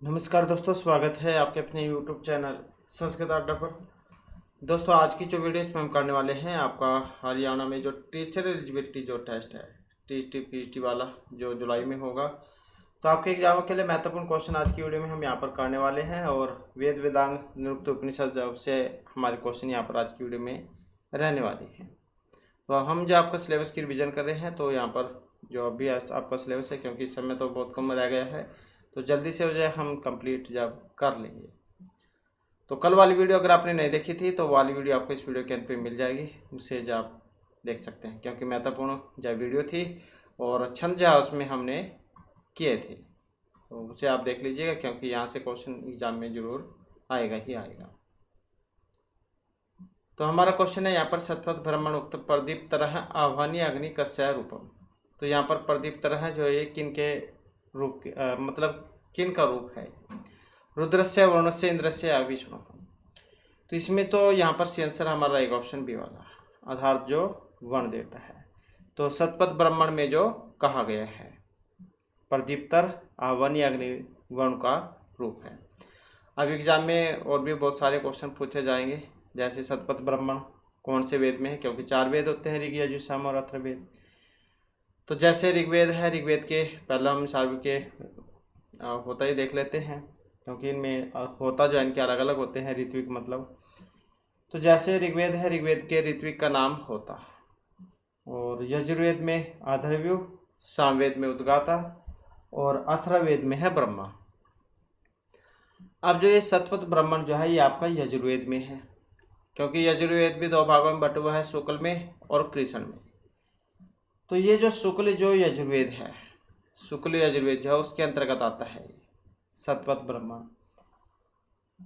नमस्कार दोस्तों, स्वागत है आपके अपने YouTube चैनल संस्कृत अड्डा पर। दोस्तों, आज की जो वीडियो इसमें हम करने वाले हैं, आपका हरियाणा में जो टीचर एलिजिबिलिटी जो टेस्ट है टीएसटी पीएचडी वाला, जो जुलाई में होगा, तो आपके एग्जाम के लिए महत्वपूर्ण क्वेश्चन आज की वीडियो में हम यहाँ पर करने वाले हैं। और वेद वेदांग निरुक्त उपनिषद से हमारे क्वेश्चन यहाँ पर आज की वीडियो में रहने वाले हैं। तो हम जो आपका सिलेबस की रिविज़न कर रहे हैं, तो यहाँ पर जो अभी आपका सिलेबस है, क्योंकि इस समय तो बहुत कम रह गया है, तो जल्दी से हो जाए हम कंप्लीट जब कर लेंगे। तो कल वाली वीडियो अगर आपने नहीं देखी थी, तो वाली वीडियो आपको इस वीडियो के अंत पे मिल जाएगी, उससे जो आप देख सकते हैं, क्योंकि महत्वपूर्ण जो वीडियो थी और छंद जो उसमें हमने किए थे, तो उसे आप देख लीजिएगा, क्योंकि यहाँ से क्वेश्चन एग्जाम में जरूर आएगा ही आएगा। तो हमारा क्वेश्चन है यहाँ पर, शतपथ ब्रह्मण उक्त प्रदीप तरह आह्वानी अग्नि कस्य रूपम। तो यहाँ पर प्रदीप तरह जो है किन के रूप मतलब किन का रूप है? रुद्रस्य, वरुणस्य, इंद्रस्य या विष्णु। तो इसमें तो यहाँ पर सी आंसर हमारा एक ऑप्शन बी वाला, आधार जो वर्ण देता है। तो शतपथ ब्राह्मण में जो कहा गया है, प्रदीप्तर आह्वानी अग्नि वर्ण का रूप है। अब एग्जाम में और भी बहुत सारे क्वेश्चन पूछे जाएंगे, जैसे शतपथ ब्राह्मण कौन से वेद में है, क्योंकि 4 वेद होते हैं, ऋग, यजुः, साम और अथर्ववेद। तो जैसे ऋग्वेद है, ऋग्वेद के पहले हम सार्व के होता ही देख लेते हैं, क्योंकि इनमें होता जो इनके अलग अलग होते हैं, ऋत्विक मतलब। तो जैसे ऋग्वेद है, ऋग्वेद के ऋत्विक का नाम होता, और यजुर्वेद में आधर्व्यु, सामवेद में उद्गाता और अथर्ववेद में है ब्रह्मा। अब जो ये शतपथ ब्राह्मण जो है, ये आपका यजुर्वेद में है, क्योंकि यजुर्वेद भी 2 भागों में बटा हुआ है, शुक्ल में और कृष्ण में। तो ये जो शुक्ल जो यजुर्वेद है, शुक्ल यजुर्वेद जो है, उसके अंतर्गत आता है शतपथ ब्राह्मण।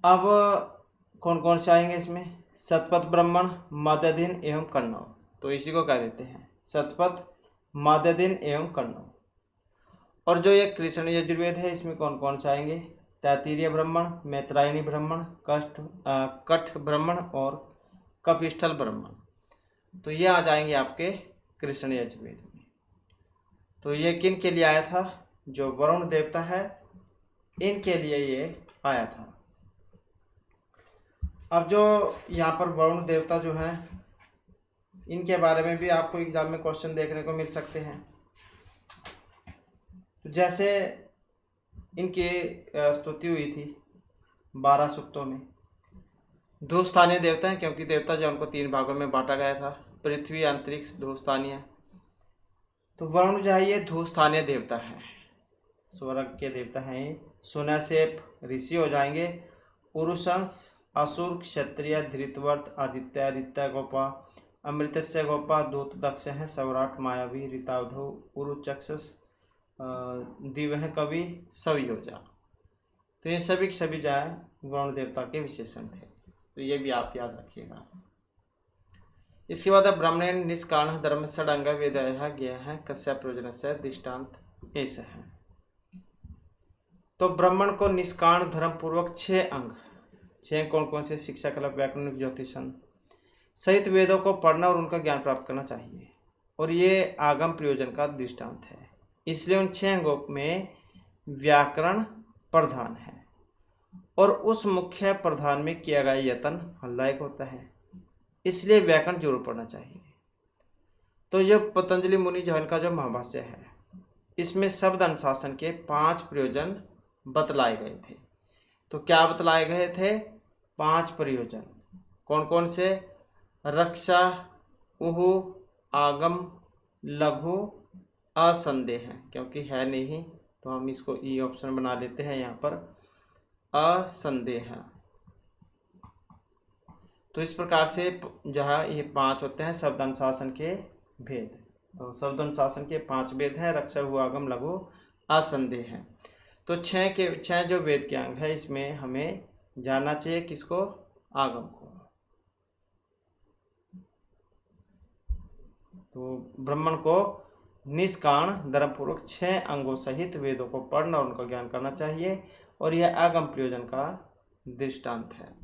अब कौन कौन से आएंगे इसमें? शतपथ ब्राह्मण, माद्याधीन एवं कण्व। तो इसी को कह देते हैं शतपथ, माद्याधीन एवं कण्व। और जो ये कृष्ण यजुर्वेद है, इसमें कौन कौन से आएंगे? तैत्तिरीय ब्राह्मण, मैत्रायणी ब्राह्मण, कठ ब्राह्मण और कपिस्थल ब्राह्मण। तो ये आ जाएंगे आपके कृष्ण यजुर्वेद में। तो ये किन के लिए आया था? जो वरुण देवता है, इनके लिए ये आया था। अब जो यहाँ पर वरुण देवता जो है, इनके बारे में भी आपको एग्जाम में क्वेश्चन देखने को मिल सकते हैं। तो जैसे इनकी स्तुति हुई थी 12 सूक्तों में। धूस्थानीय देवता है, क्योंकि देवता जो उनको 3 भागों में बांटा गया था, पृथ्वी, अंतरिक्ष, धूस्थानीय। तो वरुण जो है, ये धूस्थानीय देवता है, स्वर्ग के देवता हैं। सुनैसेप ऋषि हो जाएंगे, पुरुषंस, असुर, क्षत्रिय, धृतवर्त, आदित्य, ऋत्य, गोपा, अमृतस्य गोपा, दूत, दक्ष हैं, सौराट, मायावी, ऋतावधु, उरुचक्षस, दिव्य कवि, सवियोजा। तो ये सभी सभी जो है वरुण देवता के विशेषण थे, तो ये भी आप याद रखिएगा। इसके बाद अब ब्राह्मण निष्काण धर्म षडंग वेदय ज्ञेय है कस्य प्रयोजन से दृष्टांत ऐसे है। तो ब्राह्मण को निष्काण धर्म पूर्वक 6 अंग, 6 कौन कौन से? शिक्षा, कला, व्याकरण, ज्योतिषण सहित वेदों को पढ़ना और उनका ज्ञान प्राप्त करना चाहिए, और ये आगम प्रयोजन का दृष्टांत है। इसलिए उन 6 अंगों में व्याकरण प्रधान है, और उस मुख्य प्रधान में किया गया यत्न फलदायक होता है, इसलिए व्याकरण जरूर पढ़ना चाहिए। तो जो पतंजलि मुनि जो इनका जो महाभाष्य है, इसमें शब्द अनुशासन के 5 प्रयोजन बतलाए गए थे। तो क्या बतलाए गए थे? 5 प्रयोजन। कौन कौन से? रक्षा, उहु, आगम, लघु, असंदेह। क्योंकि है नहीं, तो हम इसको ई ऑप्शन बना लेते हैं यहाँ पर, असंदेह। तो इस प्रकार से जहाँ ये 5 होते हैं शब्द अनुशासन के भेद। तो शब्द अनुशासन के 5 भेद हैं, रक्षा, उहु, आगम, लघु, असंदेह है। तो 6 जो वेद के अंग है, इसमें हमें जानना चाहिए किसको? आगम को। तो ब्राह्मण को निष्काण धर्मपूर्वक 6 अंगों सहित वेदों को पढ़ना और उनका ज्ञान करना चाहिए, और यह आगम प्रयोजन का दृष्टांत है।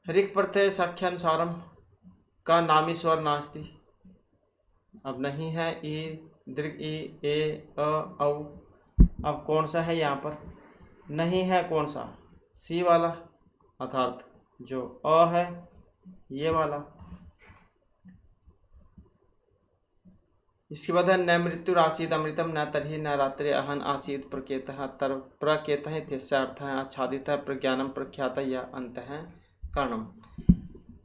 ऋक् प्रत्यय साख्यानुसारम का नामीश्वर नास्ति। अब नहीं है, ई, दीर्घ, ई, ए, अ, औ। अब कौन सा है यहाँ पर? नहीं है, कौन सा? सी वाला, अर्थात जो अ है ये वाला। इसके बाद है न मृत्यु आसीद अमृतम न तर्हि न रात्रि अहन आसीद प्रकेतः तर प्रकेतः इत्यस्य अर्थ है आच्छादित प्रज्ञानम प्रख्यात या अंत है कर्णम।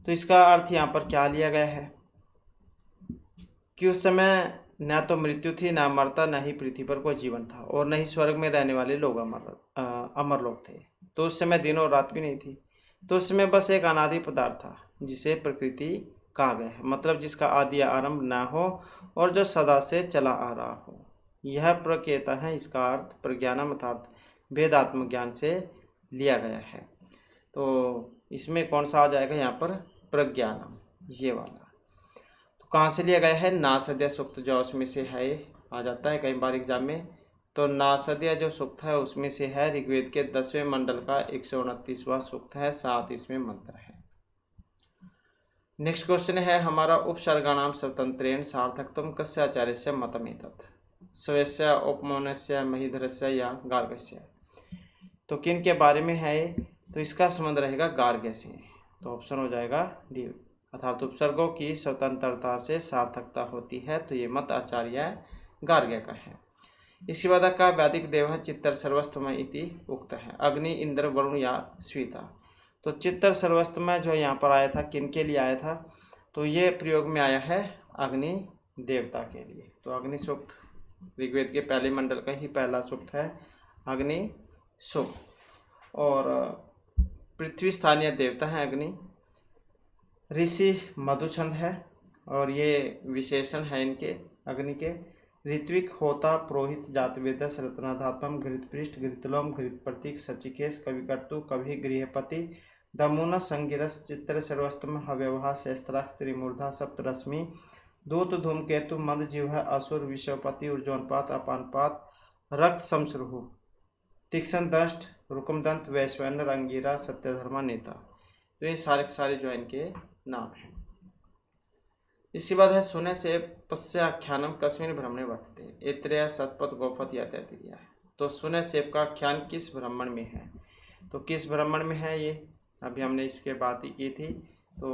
तो इसका अर्थ यहाँ पर क्या लिया गया है कि उस समय न तो मृत्यु थी, न मरता, न ही पृथ्वी पर कोई जीवन था, और न ही स्वर्ग में रहने वाले लोग अमर लोग थे। तो उस समय दिन और रात भी नहीं थी। तो उस समय बस एक अनादि पदार्थ था जिसे प्रकृति कहा गया है, मतलब जिसका आदि आरंभ ना हो और जो सदा से चला आ रहा हो। यह प्रकेता है, इसका अर्थ प्रज्ञानम अर्थात वेदात्म ज्ञान से लिया गया है। तो इसमें कौन सा आ जाएगा यहाँ पर? प्रज्ञानम, ये वाला। तो कहाँ से लिया गया है? नासद्य सूक्त जो उसमें से है, आ जाता है कई बार एग्जाम में। तो नासद्य जो सूक्त है उसमें से है, ऋग्वेद के 10वें मंडल का 129वां सूक्त है, 7 इसमें मंत्र है। नेक्स्ट क्वेश्चन है हमारा, उपसर्गाणाम स्वतंत्रेण सार्थकत्वम कस्य आचार्यस्य मतमेतत्? स्वस्य, उपमानस्य, महीधरस्य या गार्ग्यस्य? तो किन के बारे में है? तो इसका संबंध रहेगा गार्ग्य से। तो ऑप्शन हो जाएगा डी, अर्थात उपसर्गों की स्वतंत्रता से सार्थकता होती है। तो ये मत आचार्य गार्ग्य का है। इसके बाद का वैदिक देव चित्तर सर्वस्वमय इति उक्त है, अग्नि, इंद्र, वरुण या स्वीता? तो चित्तर सर्वस्वमय जो यहाँ पर आया था किन के लिए आया था? तो ये प्रयोग में आया है अग्नि देवता के लिए। तो अग्नि सूक्त ऋग्वेद के पहले मंडल का ही पहला सूक्त है, अग्नि सूक्त। और पृथ्वी स्थानीय देवता है अग्नि। ऋषि मधुछंद है, और ये विशेषण है इनके अग्नि के। ऋत्विक, होता, पुरोहित, जातवेदस, रत्नाधात्मम, घृतपृष्ठ, घृतलोम, घृत प्रतीक, सचिकेश, कविकर्तु, कवि, गृहपति, दमुन, संगिरस, चित्र सर्वस्तम, हव्यवहा, शस्त्राक्ष, त्रिमूर्धा, सप्तरश्मि, दूत, धूमकेतु, मंद जिह्वा, असुर, विषवपति, ऊर्ध्वपात, अपानपात, रक्त समश्रुहु, तीक्ष्ण दंष्ट, रुकुमदंत, वैश्वानर, अंगिरा, सत्यधर्मा, नेता। तो ये सारे सारे जो है इनके नाम हैं। इसके बाद है सुने से पश्चाख्यानम कस्मिन ब्रह्मणे वर्तते? ऐत्रेय, शतपथ, गौपथ या तैत्तिरीय? तो सुने सेब का आख्यान किस ब्राह्मण में है? तो किस ब्राह्मण में है ये? अभी हमने इसके बात ही की थी। तो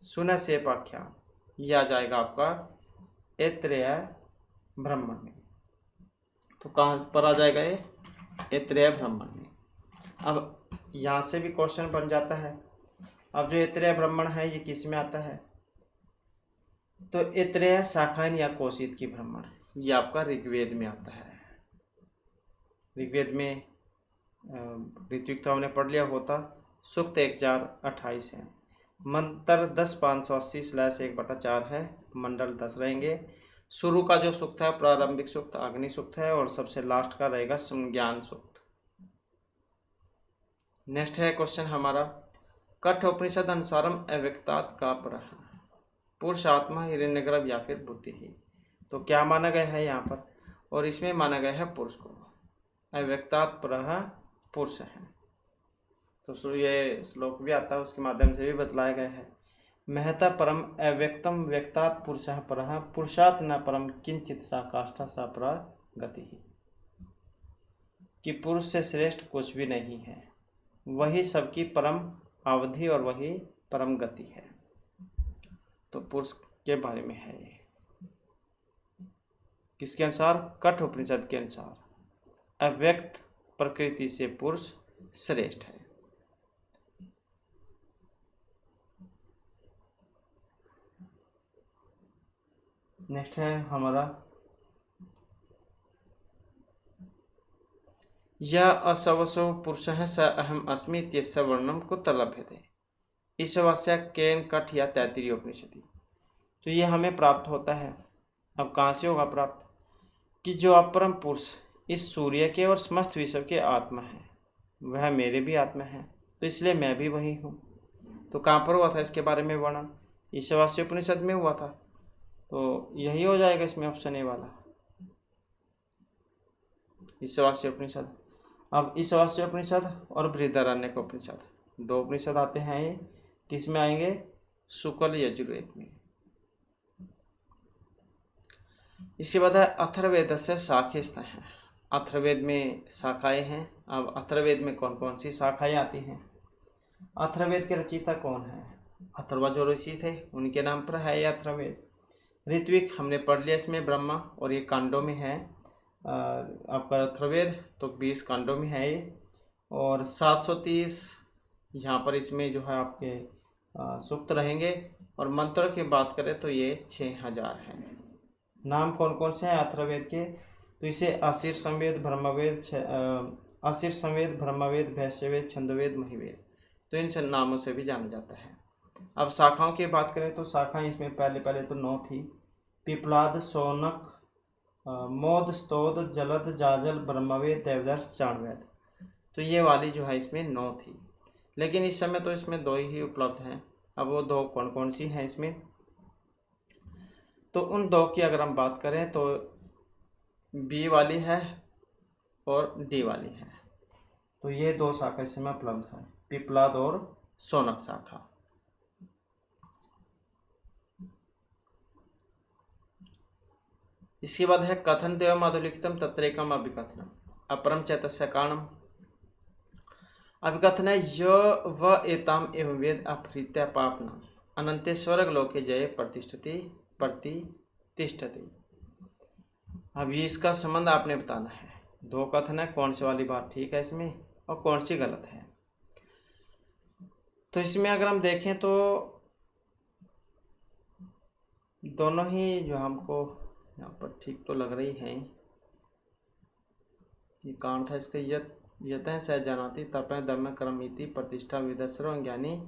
सुने सेब आख्यान यह आ जाएगा आपका ऐत्रेय ब्राह्मण में। तो कहाँ पर आ जाएगा ये? ऐत्रेय ब्राह्मण में। अब यहाँ से भी क्वेश्चन बन जाता है। अब जो ऐत्रेय ब्राह्मण है ये किस में आता है? तो ऐत्रेय शाखायन या कौशिक की ब्राह्मण, ये आपका ऋग्वेद में आता है। ऋग्वेद में ऋत्विक तो हमने पढ़ लिया, होता सूक्त 1028 है, मंत्र 10,580/1/4 है, मंडल 10 रहेंगे। शुरू का जो सूक्त है प्रारंभिक सूक्त अग्नि सूक्त है, और सबसे लास्ट का रहेगा संज्ञान सूक्त। नेक्स्ट है क्वेश्चन हमारा, कठोपनिषद अनुसारम अव्यक्तात् का परः? पुरुष, आत्मा, हिरण्यगर्भ या फिर बुद्धि ही? तो क्या माना गया है यहाँ पर? और इसमें माना गया है पुरुष को। अव्यक्तात् परः पुरुष है। तो ये श्लोक भी आता है, उसके माध्यम से भी बतलाया गया है। महता परम अव्यक्तम व्यक्तात् पुरुषः परः, पुरुषात् न परम किंचित सा काष्ठा सा परा गति ही। कि पुरुष से श्रेष्ठ कुछ भी नहीं है, वही सबकी परम अवधि और वही परम गति है। तो पुरुष के बारे में है ये। किसके अनुसार? कठोपनिषद के अनुसार अव्यक्त प्रकृति से पुरुष श्रेष्ठ है। नेक्स्ट है हमारा, यह असवसो पुरुष है स अहम अस्मि इत्यस्य वर्णनम कुत्र लभ्यते? ईशवास्य केन कठ या तैत्तिरीय उपनिषदि? तो ये हमें प्राप्त होता है। अब कहाँ से होगा प्राप्त? कि जो अपरम पुरुष इस सूर्य के और समस्त विश्व के आत्मा है, वह मेरे भी आत्मा है, तो इसलिए मैं भी वही हूँ। तो कहाँ पर हुआ था इसके बारे में वर्णन? ईशावास्य उपनिषद में हुआ था। तो यही हो जाएगा इसमें ऑप्शन ए वाला, ईशावास्य उपनिषद। अब ईशावास्य उपनिषद और बृहदारण्यक उपनिषद, दो उपनिषद आते हैं। ये किस में आएंगे? शुक्ल यजुर्वेद में। इसके बाद है अथर्ववेद से शाखेस्थ हैं, अथर्ववेद में शाखाएं हैं। अब अथर्ववेद में कौन कौन सी शाखाएं आती हैं? अथर्ववेद के रचयिता कौन है? अथर्वा जो ऋषि थे उनके नाम पर है ये अथर्ववेद। ऋत्विक हमने पढ़ लिया इसमें ब्रह्मा, और ये कांडों में है। आपका अथर्ववेद तो 20 कांडों में है ये, और 730 यहाँ पर इसमें जो है आपके सूक्त रहेंगे। और मंत्रों की बात करें तो ये 6000 हैं। नाम कौन कौन से हैं अथर्ववेद के? तो इसे अशीर संवेद, ब्रह्मवेद, अशीर संवेद, ब्रह्मवेद, वैश्यवेद, छंदोवेद, महिवेद, तो इन सब नामों से भी जाना जाता है। अब शाखाओं की बात करें तो शाखाएं इसमें पहले तो 9 थी। पिपलाद, शौनक, मोद, स्तोद, जलद, जाजल, ब्रह्मवेद, देवदर्श, चाणवेद, तो ये वाली जो है इसमें 9 थी। लेकिन इस समय तो इसमें 2 ही उपलब्ध हैं। अब वो 2 कौन कौन सी हैं इसमें? तो उन 2 की अगर हम बात करें तो बी वाली है और डी वाली है। तो ये 2 शाखा इस समय उपलब्ध है, पिपलाद और शौनक शाखा। इसके बाद है कथन देव माधुलिखितम तत्रेकम अभिकथनम अपरम चैतस्य कारणम। अभिकथन है य व एताम एवं वेद अपहृत्य पापना अनंते स्वर्ग लोके जय प्रतिष्ठति। अब ये इसका संबंध आपने बताना है। 2 कथन है, कौन सी वाली बात ठीक है इसमें और कौन सी गलत है। तो इसमें अगर हम देखें तो दोनों ही जो हमको यहाँ पर ठीक तो लग रही हैं। ये कारण था इसका यतः स जानाति तपः दम्य कर्मीति प्रतिष्ठा विदस्रो ज्ञानी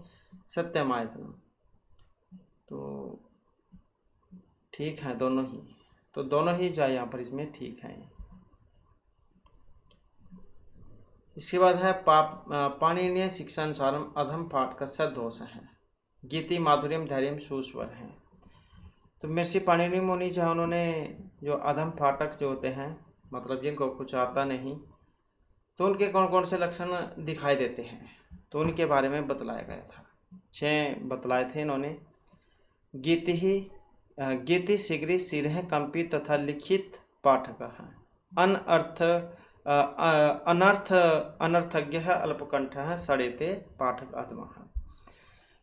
सत्यमायतन, तो ठीक है दोनों ही। तो दोनों ही जो है यहाँ पर इसमें ठीक है। इसके बाद है पाणिनीय शिक्षानुसारम अधम पाठ का दोष है। गीति माधुर्यम धैर्यम सुस्वर है। तो महर्षि पाणिनि मुनि जो है उन्होंने जो अधम पाठक जो होते हैं, मतलब जिनको कुछ आता नहीं, तो उनके कौन कौन से लक्षण दिखाई देते हैं, तो उनके बारे में बतलाया गया था। 6 बतलाए थे इन्होंने। गीति शीघ्र सिरह कंपी तथा लिखित पाठक है। अनर्थज्ञ अल्पकंठ सड़ेते पाठक आत्मा।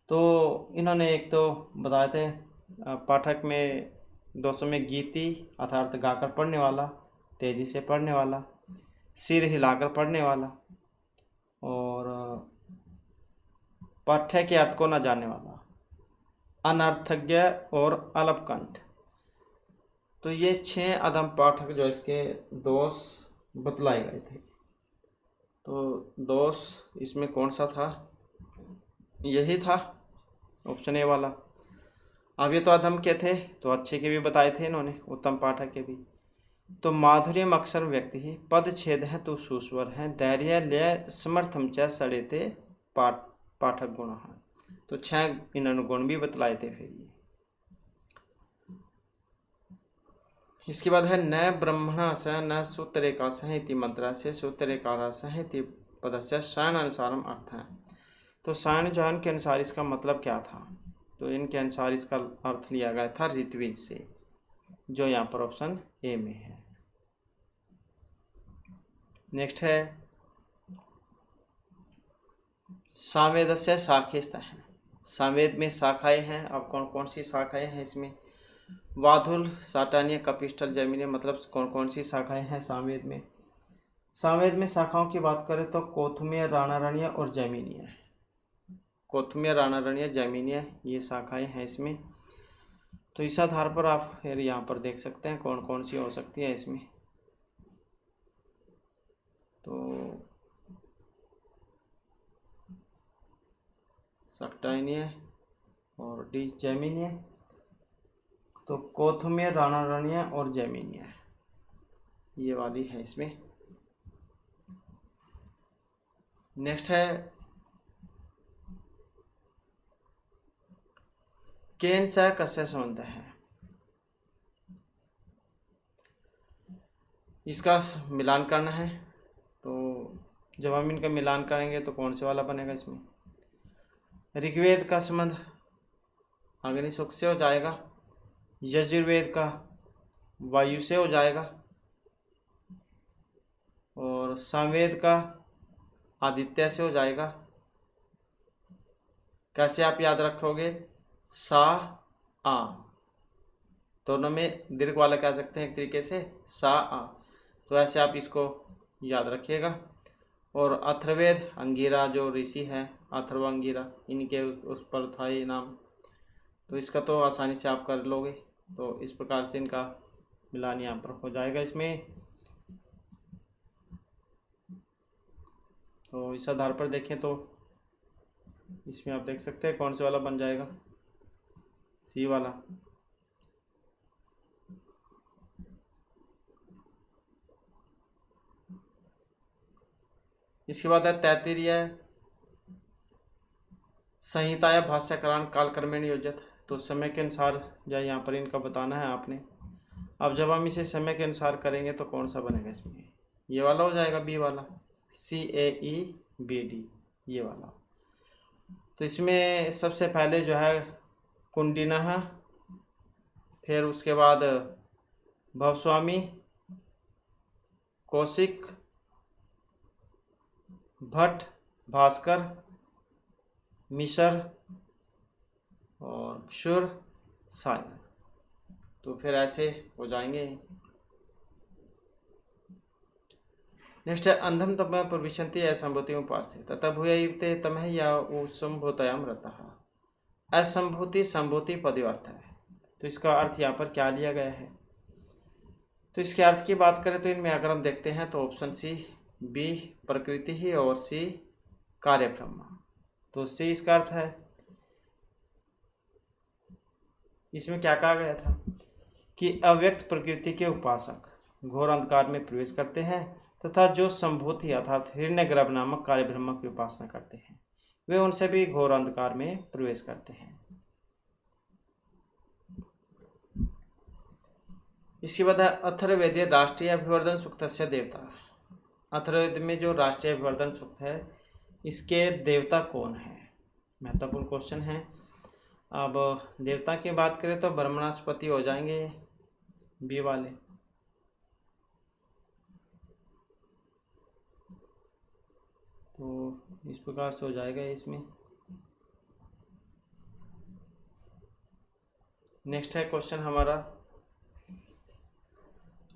तो इन्होंने एक तो बताए थे पाठक में दोषों में गीति अर्थात गाकर पढ़ने वाला, तेजी से पढ़ने वाला, सिर हिलाकर पढ़ने वाला, और पाठ्य के अर्थ को न जानने वाला, अनर्थज्ञ और अल्पकंठ। तो ये 6 अधम पाठक जो इसके दोष बतलाए गए थे। तो दोष इसमें कौन सा था? यही था ऑप्शन ए वाला। अब ये तो अधम के थे, तो अच्छे के भी बताए थे इन्होंने, उत्तम पाठक के भी। तो माधुर्यम अक्षर व्यक्ति ही पद छेद है तो सुस्वर है धैर्य लय समर्थम च सड़ेते पाठक गुण है। तो 6 इन्होंने गुण भी बतलाए थे फिर ये। इसके बाद है न ब्रह्मण स न सूत्रेका सह इति मंत्र से सूत्रेकारा सह इति पदस्य सायन अनुसारम अर्थ है। तो सायन जहान के अनुसार इसका मतलब क्या था? तो इनके अनुसार इसका अर्थ लिया गया था ऋत्विज से, जो यहाँ पर ऑप्शन ए में है। नेक्स्ट है सामवेदस्य शाखेस्त है। सामवेद में शाखाएं हैं। अब कौन कौन सी शाखाएं हैं इसमें? वाधुल, साटान्य, कपिष्ठल, जैमिनीय, मतलब कौन कौन सी शाखाएं हैं सामवेद में? सामवेद में शाखाओं की बात करें तो कौथुमीय, राणारण्य और जैमिनीय। कौथुमीय, राणारण्य, जैमिनीय ये शाखाएं हैं इसमें। तो इस आधार पर आप फिर यहाँ पर देख सकते हैं कौन कौन सी हो सकती है इसमें। तो सक्टाइनीय और डी जैमिनीय। तो कौथुमीय, राणारण्य और जैमिनीय ये वाली है इसमें। नेक्स्ट है केन च कस्य संबंध है। इसका मिलान करना है। तो जब हम इनका मिलान करेंगे तो कौन से वाला बनेगा इसमें? ऋग्वेद का संबंध अग्निशुक से हो जाएगा, यजुर्वेद का वायु से हो जाएगा, और संवेद का आदित्य से हो जाएगा। कैसे आप याद रखोगे? सा आ, दोनों में दीर्घ वाला कह सकते हैं एक तरीके से, सा आ। तो ऐसे आप इसको याद रखिएगा। और अथर्ववेद अंगिरा जो ऋषि है, अथर्व अंगिरा, इनके उस पर था ये नाम। तो इसका तो आसानी से आप कर लोगे। तो इस प्रकार से इनका मिलान यहाँ पर हो जाएगा इसमें। तो इस आधार पर देखें तो इसमें आप देख सकते हैं कौन से वाला बन जाएगा, सी वाला। इसके बाद है तैत्तिरीय संहिता या भाष्यकरण कालक्रमेण योजित। तो समय के अनुसार या यहाँ पर इनका बताना है आपने। अब जब हम इसे समय के अनुसार करेंगे तो कौन सा बनेगा इसमें? ये वाला हो जाएगा, बी वाला, CAEBD, ये वाला। तो इसमें सबसे पहले जो है कुंडिनः, फिर उसके बाद भवस्वामी, कौशिक, भट्ट, भास्कर, मिशर और क्षुर, सायन। तो फिर ऐसे हो जाएंगे। नेक्स्ट है अंधम तम प्रविशन्ति असंभूति उपास्ते तथा भूयते तमह या उसंभूतयाम रतः। असंभूति संभूति पदवर्थ है। तो इसका अर्थ यहाँ पर क्या लिया गया है? तो इसके अर्थ की बात करें तो इनमें अगर हम देखते हैं तो ऑप्शन सी, बी प्रकृति ही और सी कार्य ब्रह्म। तो सी इसका अर्थ है। इसमें क्या कहा गया था कि अव्यक्त प्रकृति के उपासक घोर अंधकार में प्रवेश करते हैं तथा जो संभूति अर्थात हिरण्यगर्भ नामक कार्य ब्रह्म की उपासना करते हैं वे उनसे भी घोर अंधकार में प्रवेश करते हैं। इसके बाद अथर्ववेदीय राष्ट्रीय अभिवर्धन सूक्त से देवता। अथर्ववेद में जो राष्ट्रीय अभिवर्धन सूक्त है इसके देवता कौन है? महत्वपूर्ण क्वेश्चन है। अब देवता की बात करें तो ब्रह्मणास्पति हो जाएंगे, बी वाले। तो इस प्रकार से हो जाएगा इसमें। नेक्स्ट है क्वेश्चन हमारा,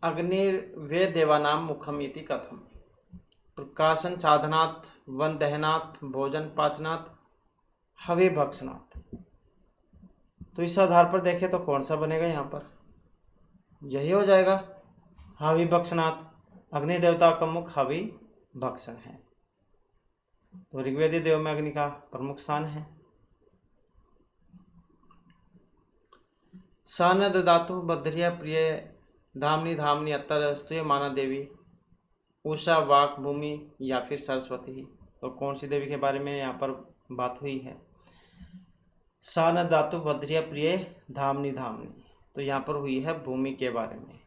अग्निर्वे देवानाम मुखम इति कथम। प्रकाशन साधनात्, वन दहनात्, भोजन पाचनात्, हवि भक्षणात्। तो इस आधार पर देखें तो कौन सा बनेगा यहाँ पर? यही हो जाएगा, हवि भक्षणात्। अग्नि देवता का मुख हवि भक्षण है। तो ऋग्वेदी देव में अग्नि का प्रमुख स्थान है। सन ददातु बद्रिया प्रिय धामनी धामनी अत्तर स्तुय माना देवी उषा वाक भूमि या फिर सरस्वती। तो कौन सी देवी के बारे में यहाँ पर बात हुई है? सन धातु बद्रिया प्रिय धामनी धामनी, तो यहाँ पर हुई है भूमि के बारे में।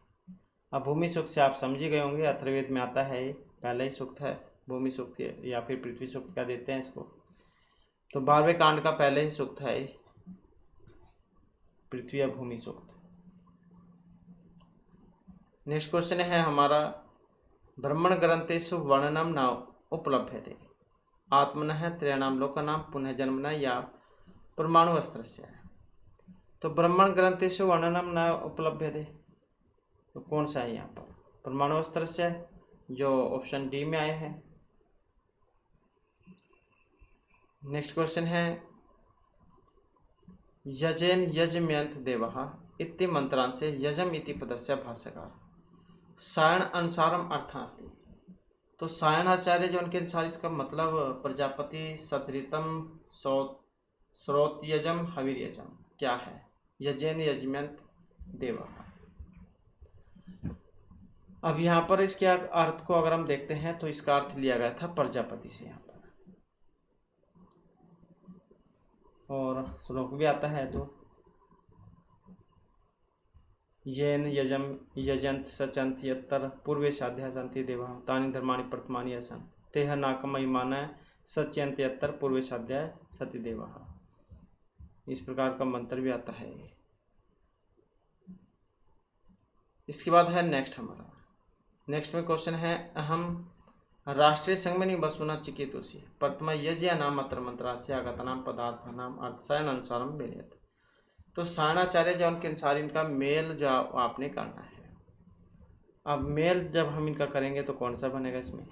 अब भूमि सूक्त से आप समझ ही गए होंगे, अथर्ववेद में आता है, पहला ही सूक्त है भूमि सूक्त या फिर पृथ्वी सूक्त क्या देते हैं इसको। तो 12वें कांड का पहले ही सूक्त है पृथ्वी या भूमि सूक्त। नेक्स्ट क्वेश्चन है हमारा, ब्रह्मण ग्रंथेषु वर्णनम न उपलभ्यते आत्मनः त्रयाणाम लोकानां पुनः जन्मना या परमाणु अस्त्रस्य। तो ब्रह्मण ग्रंथेषु वर्णनम न उपलभ्यते, तो कौन सा है यहाँ पर? परमाणु अस्त्रस्य, जो ऑप्शन डी में आया है। नेक्स्ट क्वेश्चन है, यजेन यजम्यंत देवः इति मंत्रांशे यजम इति पदस्य भाष्यकार सायण अनुसारम अर्थास्ति। तो सायण आचार्य जो उनके अनुसार इसका मतलब प्रजापति सतरितम स्रोत यजम हवीर यजम क्या है? यजेन यजम्यंत देवः। अब यहाँ पर इसके अर्थ को अगर हम देखते हैं तो इसका अर्थ लिया गया था प्रजापति से यहाँ पर, और श्लोक भी आता है। तो येन यजम यजंत सचंत यत्तर पूर्वे साध्या सन्ति देवा तानि धर्माणि प्रथमानि आसन तेह नाकमयमान सच्यंत यत्तर पूर्वे साध्या सति देवा। इस प्रकार का मंत्र भी आता है। इसके बाद है नेक्स्ट हमारा, नेक्स्ट में क्वेश्चन है, अहम राष्ट्रीय संघमनि वसुना चिकितुषी प्रथमा यज्ञ नाम अत्र मंत्रास्य आगतनाम पदार्थानाम अर्थसायन अनुसारम मिलेत। तो सायणाचार्य जो उनके अनुसार इनका मेल जो आपने करना है। अब मेल जब हम इनका करेंगे तो कौन सा बनेगा इसमें?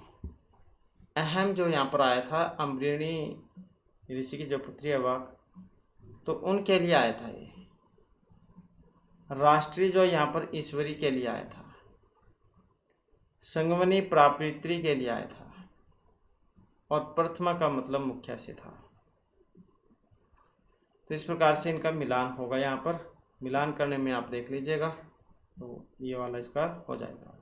अहम जो यहाँ पर आया था अम्बरिणी ऋषि की जो पुत्री है वाक, तो उनके लिए आया था ये। राष्ट्रीय जो यहाँ पर ईश्वरी के लिए आया था। संगमनी प्रापित्री के लिए आया था। और प्रथमा का मतलब मुख्य से था। तो इस प्रकार से इनका मिलान होगा। यहाँ पर मिलान करने में आप देख लीजिएगा तो ये वाला इसका हो जाएगा।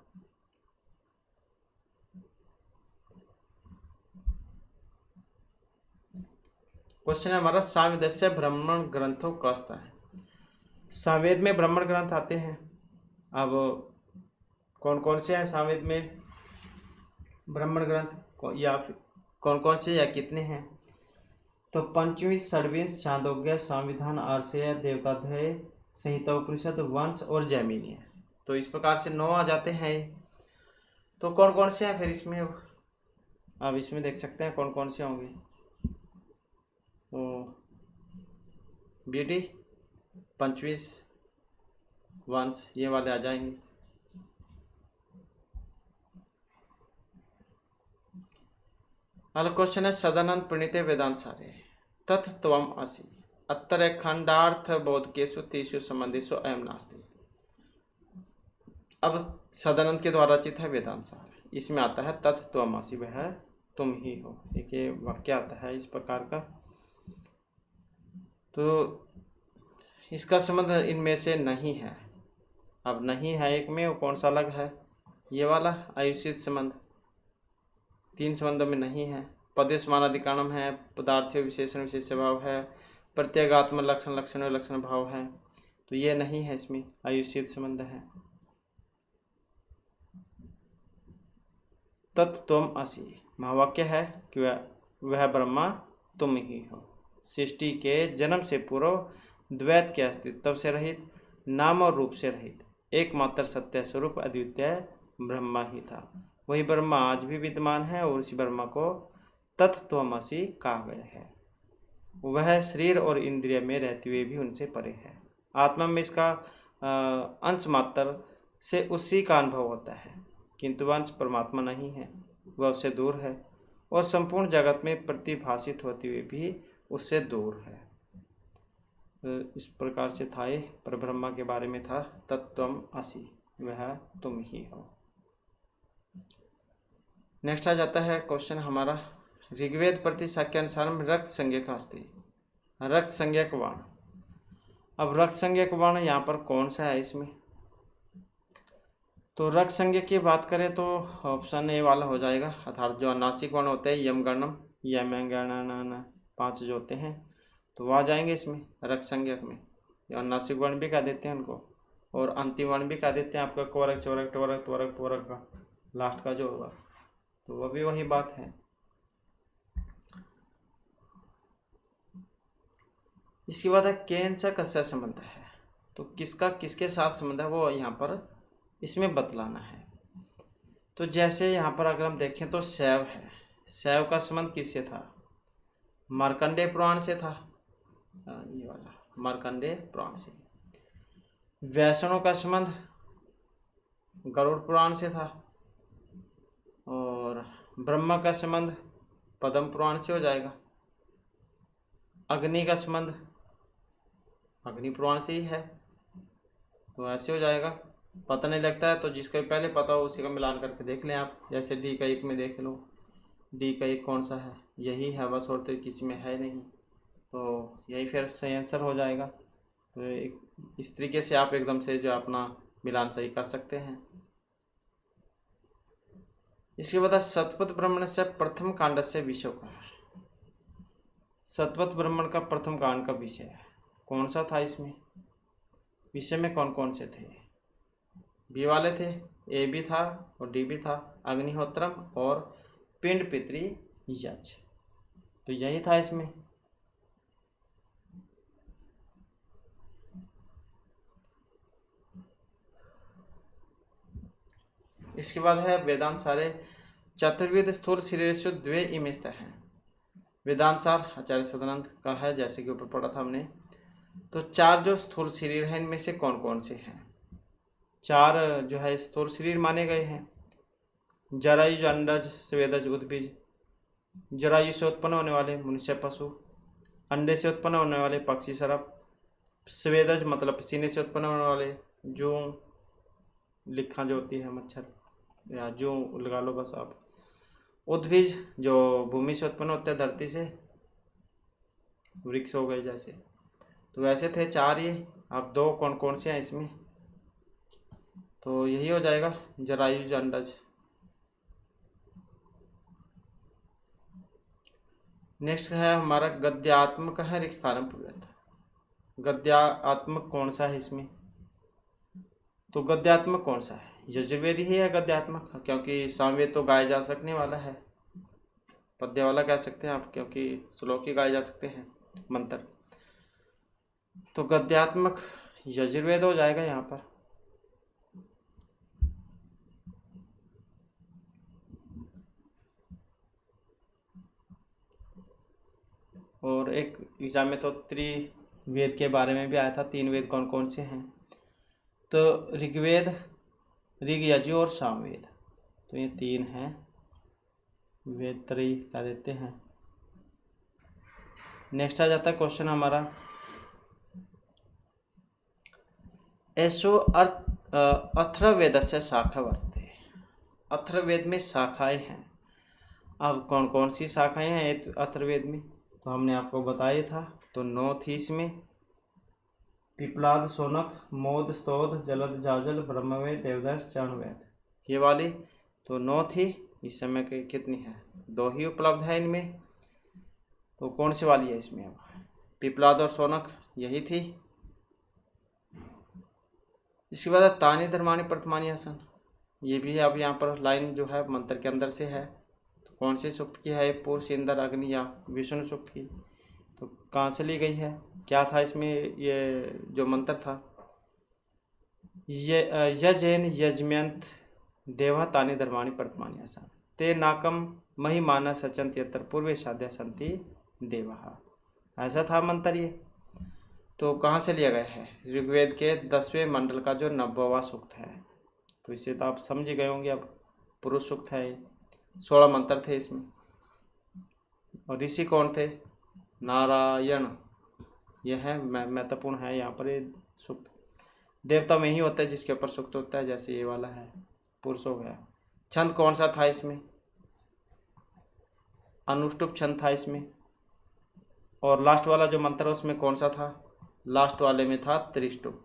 क्वेश्चन है हमारा सामवेदस्य ब्राह्मण ग्रंथों कस्त है। सामवेद में ब्राह्मण ग्रंथ आते हैं। अब कौन कौन से हैं सामवेद में ब्राह्मण ग्रंथ, या कौन कौन से या कितने हैं? तो पंचमी, षड्विंश, छांदोग्य, संविधान, आर्षेय, देवताध्याय, संहिता, उपनिषद, वंश और जैमिनी है। तो इस प्रकार से 9 आ जाते हैं। तो कौन कौन से हैं फिर इसमें? अब इसमें देख सकते हैं कौन कौन से होंगे। बीडी, पंचवीस, वंश, ये वाले आ जाएंगे। अगला क्वेश्चन है सदानंद प्रणीते वेदांत सारे तथ त्वम असि अत्र खंडार्थ बोधकेषु तीसु संबंधिषु अयम नास्ति। अब सदानंद के द्वारा रचित है वेदांत सार, इसमें आता है तथ त्वम असि, वह तुम ही हो। एक ये वाक्य आता है इस प्रकार का। तो इसका संबंध इनमें से नहीं है। अब नहीं है एक में, वो कौन सा अलग है? ये वाला आयुषित संबंध। 3 संबंधों में नहीं है। पदेश मानाधिकारणम है, पदार्थीय विशेषण विशेष भाव है, प्रत्येगात्म लक्षण लक्षण लक्षण भाव है। तो ये नहीं है, इसमें आयुषित संबंध है। तत्त्वम असि महावाक्य है कि वह ब्रह्मा तुम ही हो। सृष्टि के जन्म से पूर्व द्वैत के अस्तित्व से रहित, नाम और रूप से रहित, एकमात्र सत्य स्वरूप अद्वितीय ब्रह्मा ही था। वही ब्रह्मा आज भी विद्यमान है और उसी ब्रह्मा को तत्त्वमसि कहा गया है। वह शरीर और इंद्रिय में रहते हुए भी उनसे परे है। आत्मा में इसका अंश मात्र से उसी का अनुभव होता है, किंतु अंश परमात्मा नहीं है, वह उससे दूर है और संपूर्ण जगत में प्रतिभाषित होते हुए भी उससे दूर है। इस प्रकार से था ये परब्रह्मा के बारे में था। तत्त्वम असि, वह तुम ही हो। नेक्स्ट आ जाता है क्वेश्चन हमारा ऋग्वेद प्रति शाक्य अनुसार रक्त संज्ञक अस्ति, रक्त संज्ञक वर्ण। अब रक्त संज्ञक वर्ण यहाँ पर कौन सा है इसमें? तो रक्त संज्ञक की बात करें तो ऑप्शन ए वाला हो जाएगा, अर्थात जो अनुनासिक वर्ण होते हैं यम गणम, यम गण 5 जो होते हैं तो वो आ जाएंगे इसमें रक्त संज्ञक में। अनुनासिक वर्ण भी कह देते हैं उनको, और अंतिम वर्ण भी कह देते हैं आपका कोरक चौरक टोरक त्वरक पोरक का लास्ट का जो होगा, तो वह भी वही बात है। इसके बाद है केन सा कस्या संबंध है। तो किसका किसके साथ संबंध है वो यहाँ पर इसमें बतलाना है। तो जैसे यहाँ पर अगर हम देखें तो शैव है, शैव का संबंध किससे था? मार्कंडेय पुराण से था, ये वाला मार्कंडेय पुराण से। वैष्णव का संबंध गरुड़ पुराण से था, और ब्रह्मा का संबंध पद्म पुराण से हो जाएगा। अग्नि का संबंध अग्नि पुराण से ही है, तो ऐसे हो जाएगा। पता नहीं लगता है तो जिसका पहले पता हो उसी का मिलान करके देख लें आप। जैसे डी का 1 में देख लो, डी का 1 कौन सा है? यही है बस, और तो किसी में है नहीं, तो यही फिर सही आंसर हो जाएगा। तो इस तरीके से आप एकदम से जो अपना मिलान सही कर सकते हैं। इसके बाद शतपथ ब्राह्मण से प्रथम कांड से विषय का है। शतपथ ब्राह्मण का प्रथम कांड का विषय कौन सा था? इसमें विषय में कौन कौन से थे? बी वाले थे, ए भी था और डी भी था, अग्निहोत्रम और पिंड पितृ यज्ञ, तो यही था इसमें। इसके बाद है वेदांत सारे चतुर्वेद स्थूल शरीरेषु द्वे इमे स्तः हैं। वेदांतसार आचार्य सदानंद का है, जैसे कि ऊपर पढ़ा था हमने। तो चार जो स्थूल शरीर हैं इनमें से कौन कौन से हैं? चार जो है स्थूल शरीर माने गए हैं। जरायुज, अंडज, स्वेदज, उद्भिज। जरायु से उत्पन्न होने वाले मनुष्य, पशु। अंडे से उत्पन्न होने वाले पक्षी, सर्प। स्वेदज मतलब पसीने से उत्पन्न होने वाले जूं, लिखा जो होती है मच्छर, या जूं लगा लो बस आप। उद्भिज जो भूमि से उत्पन्न होते हैं, धरती से, वृक्ष हो गए जैसे। तो वैसे थे चार ये। अब दो कौन कौन से हैं इसमें? तो यही हो जाएगा जरायुज, अंडज। नेक्स्ट है हमारा गद्यात्मक है रिक्स्थानम प्रवृत्त। गद्यात्मक कौन सा है इसमें? तो गद्यात्मक कौन सा है? यजुर्वेदी ही है गद्यात्मक, क्योंकि सामवेद तो गाया जा सकने वाला है। पद्य वाला कह सकते हैं आप, क्योंकि श्लोक ही गाए जा सकते हैं, मंत्र। तो गद्यात्मक यजुर्वेद हो जाएगा यहाँ पर। और एक एग्जाम में तो त्रिवेद के बारे में भी आया था। तीन वेद कौन कौन से हैं? तो ऋग्वेद, ऋग, यजु और सामवेद। तो ये तीन हैं, वेद त्रयी कह देते हैं। नेक्स्ट आ जाता है क्वेश्चन हमारा, ऐसो अथर्ववेद से शाखा वर्तते। अथर्ववेद में शाखाएं हैं। अब कौन कौन सी शाखाएं हैं अथर्ववेद में? तो हमने आपको बताया था। तो 9 थी इसमें। पिपलाद, शौनक, मोद, स्तोद, जलद, जाजल, ब्रह्मवेद, देवदर्श, चाणवेद, ये वाली तो 9 थी। इस समय के कितनी है? 2 ही उपलब्ध है इनमें। तो कौन सी वाली है इसमें? अब पिपलाद और शौनक यही थी। इसके बाद तानी, धर्मानी, प्रथमानी, आसन, ये भी है। अब यहाँ पर लाइन जो है मंत्र के अंदर से है। तो कौन से सूक्त की है? पुरुष, इंद्र, अग्नि या विष्णु सूक्त की। तो कहाँ से ली गई है? क्या था इसमें? ये जो मंत्र था, ये यजैन यजम्यंत देवा तानि धर्माणि प्रथमानि आसन ते नाकम महिमाना सचंत यत्र पूर्वे साध्या संति देवा। ऐसा था मंत्र ये। तो कहाँ से लिया गया है? ऋग्वेद के 10वें मंडल का जो 90वां सूक्त है। तो इसे तो आप समझ गए होंगे। अब पुरुष सूक्त है, 16 मंत्र थे इसमें। और ऋषि कौन थे? नारायण। यह है महत्वपूर्ण है यहाँ पर ये सूक्त। देवता में ही होता है जिसके ऊपर सूक्त होता है, जैसे ये वाला है, पुरुष हो गया। छंद कौन सा था इसमें? अनुष्टुप छंद था इसमें। और लास्ट वाला जो मंत्र उसमें कौन सा था? लास्ट वाले में था त्रिष्टुप।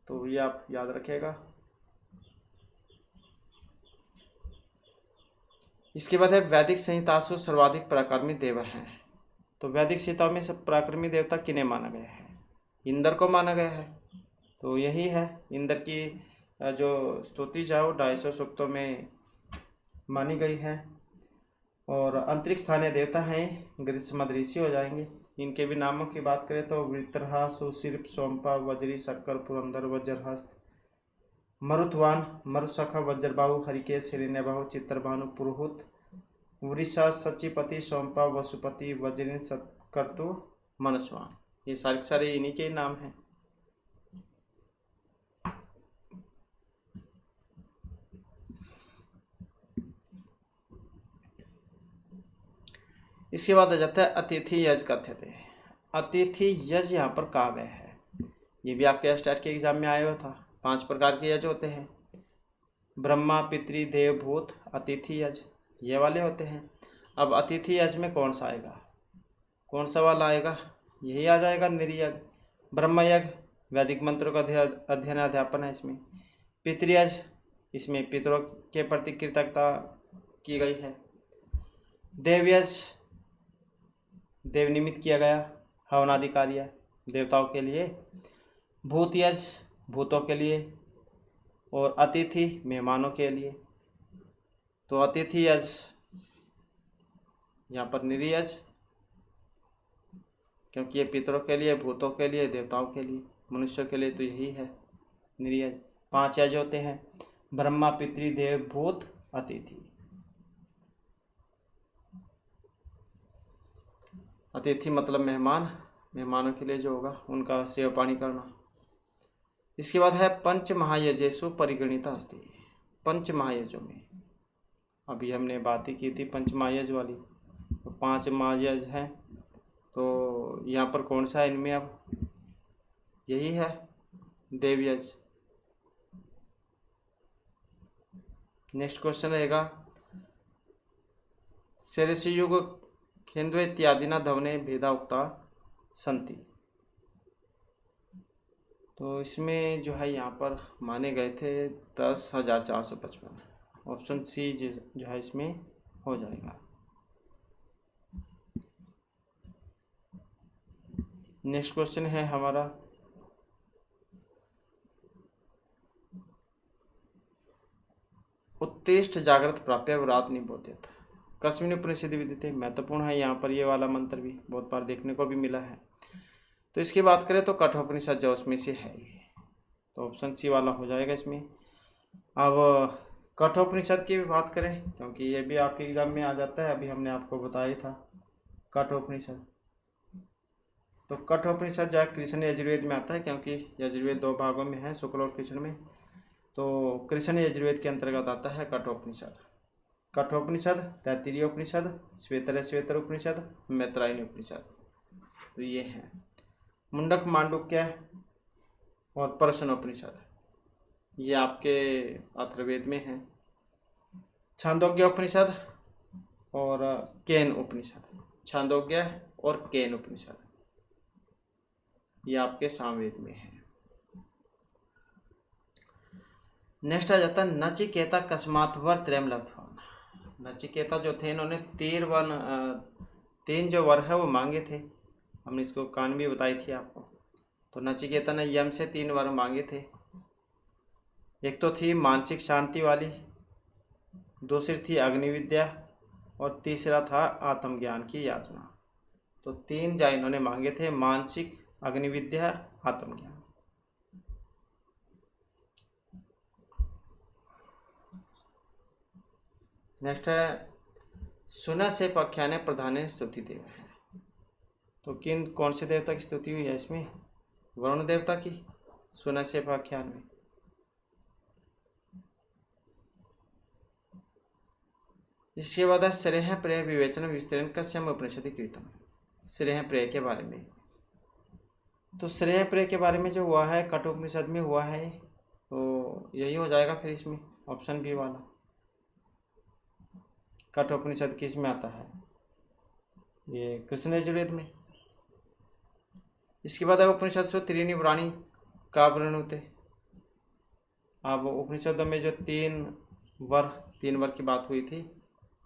तो ये आप याद रखिएगा। इसके बाद है वैदिक संहितासु सर्वाधिक पराक्रमी देव हैं। तो वैदिक संहिता में सब पराक्रमी देवता किन्हें माना गया है? इंद्र को माना गया है। तो यही है, इंद्र की जो स्तुति जाओ 250 सूक्तों में मानी गई है। और अंतरिक्ष स्थानीय देवता हैं, ग्रीष्म ऋषि हो जाएंगे। इनके भी नामों की बात करें तो वृत्रहा, सुशीर्प, सोमपा, वज्री, शक्कर, पुरंदर, वज्रहस्त, मरुत्वान, मरुसखा, वज्रबाहु, हरिकेश, हिरण्यबाहु, चित्रभानु, पुरुहूत, वृषा, सचिपति, सोमपा, वसुपति, वज्रिन, सत्कर्तु, मनस्वान। ये सारे इन्हीं के नाम हैं। इसके बाद आ जाता है अतिथि यज कथ्यते। अतिथि यज यहाँ पर कहा गया है। ये भी आपके स्टार्ट के एग्जाम में आया हुआ था। 5 प्रकार के यज होते हैं, ब्रह्मा, पितृ, देव, भूत, अतिथि यज, ये वाले होते हैं। अब अतिथि यज में कौन सा आएगा? कौन सा वाला आएगा? यही आ जाएगा निर्यज्ञ। ब्रह्मयज्ञ वैदिक मंत्रों का अध्ययन अध्यापन है इसमें। पितृयज्ञ, इसमें पितरों के प्रति कृतज्ञता की गई है। देवयज्ञ, देव निमित्त किया गया हवनादि कार्य देवताओं के लिए। भूतयज्ञ, भूतों के लिए। और अतिथि, मेहमानों के लिए। तो अतिथि यज्ञ यहाँ पर निर्यज्ञ, क्योंकि ये पितरों के लिए, भूतों के लिए, देवताओं के लिए, मनुष्यों के लिए तो यही है निर्यज्ञ। 5 यज्ञ होते हैं। ब्रह्मा पितृदेव भूत अतिथि। अतिथि मतलब मेहमान, मेहमानों के लिए जो होगा उनका सेवा पानी करना। इसके बाद है पंच महायजेषु परिगणिता अस्ति। पंच महायजों में अभी हमने बात ही की थी पंच महायज वाली, तो 5 महायज हैं, तो यहाँ पर कौन सा है इनमें? अब यही है देवयज। नेक्स्ट क्वेश्चन रहेगा शेरसियुग खेन्द्व इत्यादिना धवने भेदा उक्ता संति। तो इसमें जो है यहाँ पर माने गए थे 10,455। ऑप्शन सी जो है इसमें हो जाएगा। नेक्स्ट क्वेश्चन है हमारा उत्तिष्ठ जागृत प्राप्य व्रात निबोधित। कस्मिन् उपनिषदि विद्यते। महत्वपूर्ण है यहाँ पर ये वाला मंत्र भी बहुत बार देखने को भी मिला है। तो इसकी बात करें तो कठोपनिषद जो उसमें से है ये, तो ऑप्शन सी वाला हो जाएगा इसमें। अब कठोपनिषद की भी बात करें क्योंकि ये भी आपके एग्जाम में आ जाता है, अभी हमने आपको बताया था कठोपनिषद। तो कठोपनिषद जो है कृष्ण यजुर्वेद में आता है, क्योंकि यजुर्वेद 2 भागों में है, शुक्ल और कृष्ण में। तो कृष्ण यजुर्वेद के अंतर्गत आता है कठोपनिषद। कठोपनिषद, तैत्तिरीय उपनिषद, श्वेतर उपनिषद, मैत्रायणी उपनिषद, तो ये हैं। मुंडक मांडुक्य और प्रश्नोपनिषद ये आपके अथर्ववेद में हैं। छांदोग्य उपनिषद और केन उपनिषद, छांदोग्य और केन उपनिषद ये आपके सामवेद में है। नेक्स्ट आ जाता है नचिकेता कस्मात् वर त्रयम लब्धवान्। नचिकेता जो थे इन्होंने 3 जो वर है वो मांगे थे, हमने इसको कहानी भी बताई थी आपको। तो नचिकेता ने यम से 3 वर मांगे थे। एक तो थी मानसिक शांति वाली, दूसरी थी अग्नि विद्या और तीसरा था आत्मज्ञान की याचना। तो 3 जा इन्होंने मांगे थे, मानसिक, अग्नि विद्या, आत्मज्ञान। नेक्स्ट है सुना से पख्याने प्रधान स्तुति देव है। तो कौन से देवता की स्तुति हुई है इसमें? वरुण देवता की, सुना से पख्यान में। इसके बाद है श्रेय प्रेय विवेचन विस्तरण कस्यम उपनिषदि कृतम। श्रेय प्रेय के बारे में, तो श्रेय प्रेय के बारे में जो हुआ है कठोपनिषद में हुआ है, तो यही हो जाएगा फिर इसमें ऑप्शन बी वाला। कठोपनिषद किस में आता है? ये कृष्ण यजुर्वेद में। इसके बाद है उपनिषद सो त्रीणि वराणि का वृणुते। अब उपनिषदों में जो 3 वर की बात हुई थी,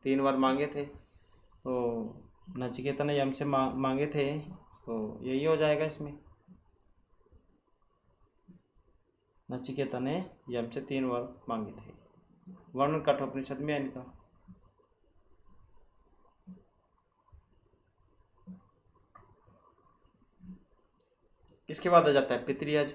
3 वर मांगे थे, तो नचिकेता ने यम से मांगे थे, तो यही हो जाएगा इसमें। नचिकेता ने यम से 3 वर मांगे थे। वर्ण कठोपनिषद में है इनका। इसके बाद आ जाता है पितृयज।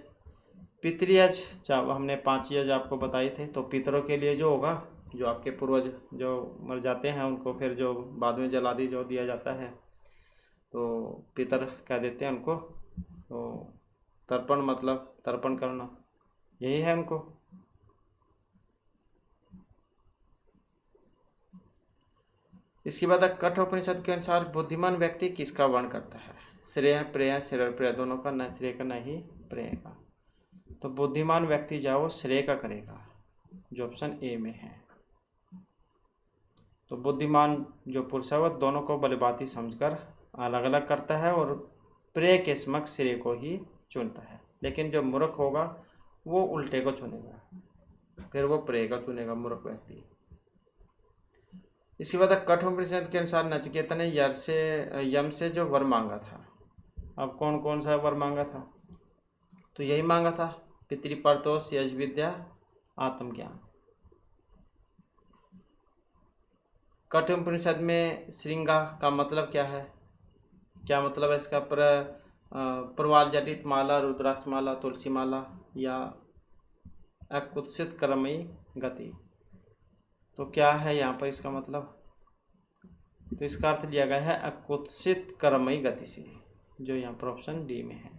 पितृयज जब हमने 5 यज आपको बताए थे, तो पितरों के लिए जो होगा, जो आपके पूर्वज जो मर जाते हैं उनको फिर जो बाद में जलादि जो दिया जाता है, तो पितर कह देते हैं उनको। तो तर्पण मतलब तर्पण करना, यही है उनको। इसके बाद कठोपनिषद के अनुसार बुद्धिमान व्यक्ति किसका वर्ण करता है? श्रेय प्रेय, श्रेय प्रेय दोनों का, न श्रेय का न ही प्रेय का। तो बुद्धिमान व्यक्ति जाओ श्रेय का करेगा, जो ऑप्शन ए में है। तो बुद्धिमान जो पुरुष है वह दोनों को भलीभांति समझकर अलग अलग करता है और प्रेय के समक्ष श्रेय को ही चुनता है। लेकिन जो मूर्ख होगा वो उल्टे को चुनेगा, फिर वो प्रेय का चुनेगा मूर्ख व्यक्ति। इसके बाद कठोपनिषद के अनुसार नचिकेता ने यम से जो वर मांगा था, अब कौन कौन सा वर मांगा था? तो यही मांगा था पितृपर्तोष, यज विद्या, आत्मज्ञान। कठोपनिषद में श्रृंगा का मतलब क्या है? क्या मतलब है इसका? प्रवाल जटित माला, रुद्राक्ष माला, तुलसी माला या अकुत्सित कर्मयी गति। तो क्या है यहाँ पर इसका मतलब? तो इसका अर्थ लिया गया है अकुत्सित कर्ममयी गति से, जो यहाँ पर ऑप्शन डी में है।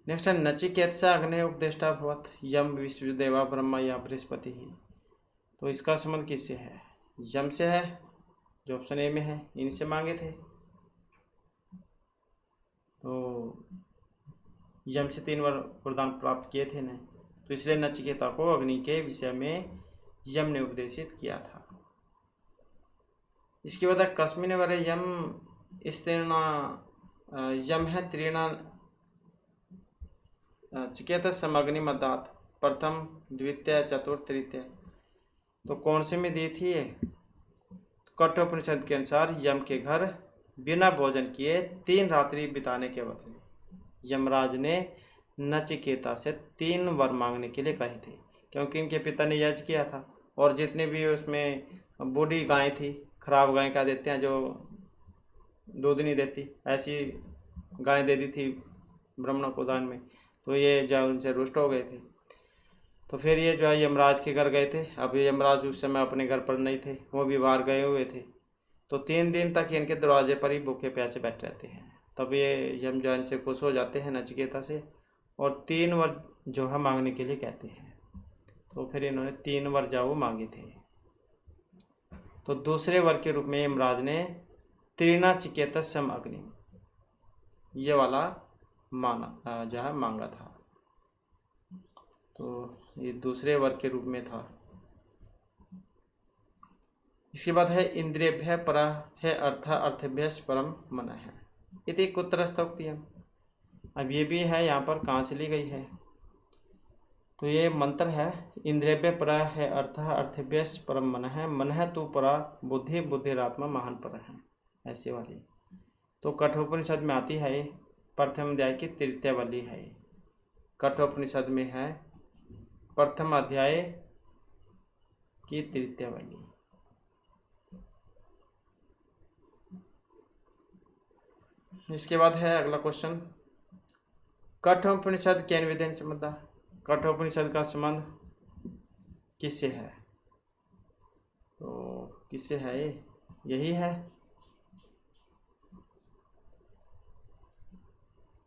नेक्स्ट है नचिकेतसा अग्नि उपदेष्टा भवत यम विश्वदेवा ब्रह्मा या बृहस्पति ही। तो इसका संबंध किससे है? यम से है, जो ऑप्शन ए में है, इनसे मांगे थे। तो यम से 3 बार वरदान प्राप्त किए थे ना, तो इसलिए नचिकेता को अग्नि के विषय में यम ने उपदेशित किया था। इसके बाद कस्मिन वरे यम स्त्रीणा यम है त्रीणा चिकेत समग्नि मदात प्रथम द्वितीय चतुर्थ तृतीय। तो कौन से में दी थी ये? कठोपनिषद के अनुसार यम के घर बिना भोजन किए 3 रात्रि बिताने के बदले यमराज ने नचिकेता से 3 वर मांगने के लिए कहे थे, क्योंकि इनके पिता ने यज्ञ किया था और जितने भी उसमें बूढ़ी गाय थी, खराब गाय का देते हैं जो दूध नहीं देती, ऐसी गाय दे दी थी ब्राह्मणों को दान में। तो ये जो उनसे रुष्ट हो गए थे, तो फिर ये जो है यमराज के घर गए थे। अब यमराज उस समय अपने घर पर नहीं थे, वो भी बाहर गए हुए थे। तो 3 दिन तक इनके दरवाजे पर ही भूखे प्यासे बैठे रहते हैं। तब ये यम जो इनसे खुश हो जाते हैं नचिकेता से, और 3 वर जो है मांगने के लिए कहते हैं। तो फिर इन्होंने 3 वर जो मांगे थे। तो दूसरे वर के रूप में यमराज ने त्रिणा चिकेतस्यम अग्नि ये वाला माना जो है मांगा था। तो ये दूसरे वर्ग के रूप में था। इसके बाद है इंद्रियभ्य परा है अर्थ अर्थभ्य परम मन है इति कुत्रस्तोक्तियम। अब ये भी है यहाँ पर कहाँ से ली गई है? तो ये मंत्र है इंद्रियभ्य परा है अर्थ अर्थभ्य परम मन है तू परा बुद्धि बुद्धिरात्मा महान पर है, ऐसे वाली। तो कठोपनिषद में आती है, प्रथम अध्याय की तृतीय वाली है। कठोपनिषद में है प्रथम अध्याय की तृतीय वाली। इसके बाद है अगला क्वेश्चन, कठोपनिषद केन विधेन संबंध। कठोपनिषद का संबंध किससे है? तो किससे है ये? यही है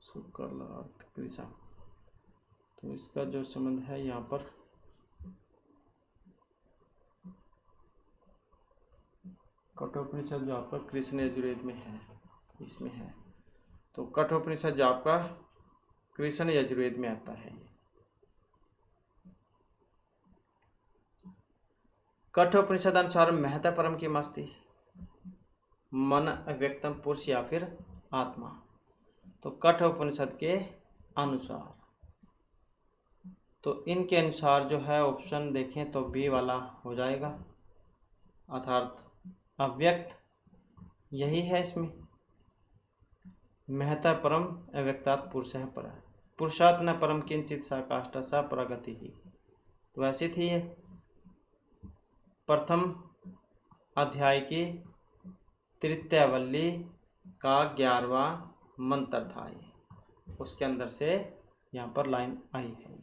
शुक्लार्थ कृषा। तो इसका जो संबंध है यहाँ पर कठोपनिषद जो आपका कृष्ण यजुर्वेद में है, इसमें है। तो कठोपनिषद जो आपका कृष्ण यजुर्वेद में आता है। कठोपनिषद अनुसार महता परम की मस्ती मन अव्यक्तम पुरुष या फिर आत्मा। तो कठोपनिषद के अनुसार, तो इनके अनुसार जो है ऑप्शन देखें तो बी वाला हो जाएगा, अर्थात अव्यक्त यही है इसमें। महता परम अव्यक्तात् पुरुष है पर पुरुषात् न परम किंचित सा काष्ठा सा प्रगति ही। तो ऐसी थी ये प्रथम अध्याय की तृतीयवल्ली का 11वां मंत्र था ये, उसके अंदर से यहाँ पर लाइन आई है,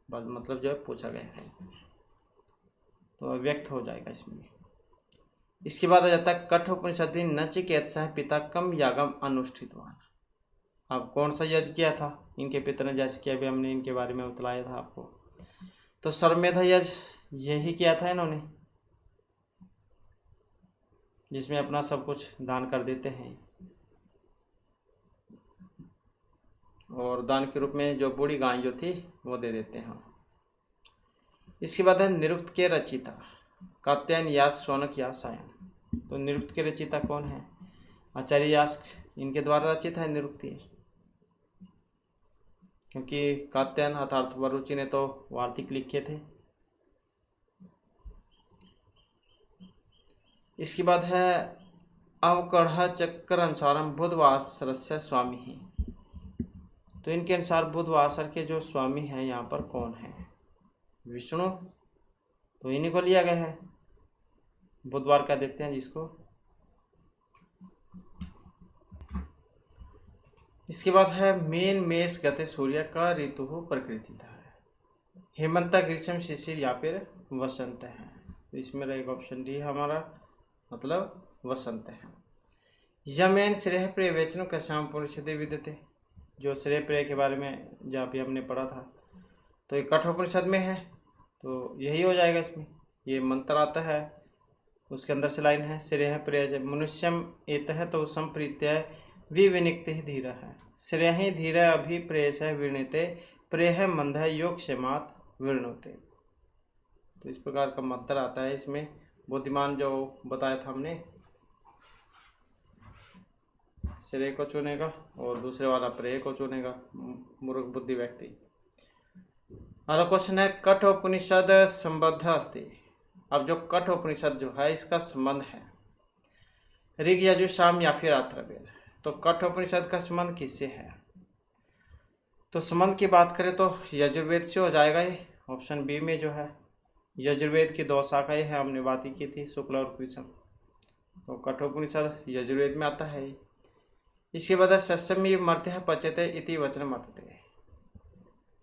बस मतलब जो है पूछा गया है, तो अव्यक्त हो जाएगा इसमें। इसके बाद आ जाता है कठोपनिषदि नचिकेतसा पिता कम यागम अनुष्ठितवान। अब कौन सा यज्ञ किया था इनके पिता ने? जैसे कि अभी हमने इनके बारे में बतलाया था आपको। तो सर्वमेध यज्ञ यही किया था इन्होंने, जिसमें अपना सब कुछ दान कर देते हैं, और दान के रूप में जो बूढ़ी गाय जो थी वो दे देते हैं। इसके बाद है निरुक्त के रचिता कात्यायन यास शौनक यास सायन। तो निरुक्त के रचिता कौन है? आचार्य यास, इनके द्वारा रचित है निरुक्ति, क्योंकि कात्यायन अर्थात वरुचि ने तो वार्तिक लिखे थे। इसके बाद है अवकढ़ चक्र अनुसारम बुधवासर से स्वामी ही। तो इनके अनुसार बुधवासर के जो स्वामी हैं यहाँ पर कौन है? विष्णु। तो इन्हीं को लिया गया है, बुधवार का देते हैं जिसको। इसके बाद है मीन मेष गते सूर्य का ऋतु प्रकृति था। हेमंत, ग्रीष्म, शिशिर या फिर वसंत है। तो इसमें रहेगा ऑप्शन डी हमारा, मतलब वसंत है। यमेन श्रेय प्रिय वचनों कस्याम उपनिषदे विद्यते, जो श्रेय प्रिय के बारे में जहाँ भी हमने पढ़ा था, तो ये कठोपनिषद में है, तो यही हो जाएगा। इसमें ये मंत्र आता है, उसके अंदर से लाइन है, श्रेय प्रिय मनुष्यम एतः तो संप्रीत्य विविनिक्ति धीर है, श्रेय धीर अभिप्रेष विणीते प्रेय मंद योग क्षेमात विणुते। तो इस प्रकार का मंत्र आता है इसमें। बुद्धिमान जो बताया था हमने, श्रेय को चुनेगा और दूसरे वाला प्रेय को चुनेगा, मूर्ख बुद्धि व्यक्ति। अगला क्वेश्चन है कठोपनिषद संबद्ध अस्ति। अब जो कठोपनिषद जो है इसका संबंध है ऋग, यजु, साम या फिर अथर्ववेद। तो कठोपनिषद का संबंध किससे है? तो संबंध की बात करें तो यजुर्वेद से हो जाएगा। ये ऑप्शन बी में जो है यजुर्वेद की 2 शाखाएं हैं, हमने बात ही की थी, शुक्ल और कृष्ण। तो कठोपनिषद यजुर्वेद में आता है। इसके बाद सस्यमी मर्त्य पचते इति वचन मर्त्य।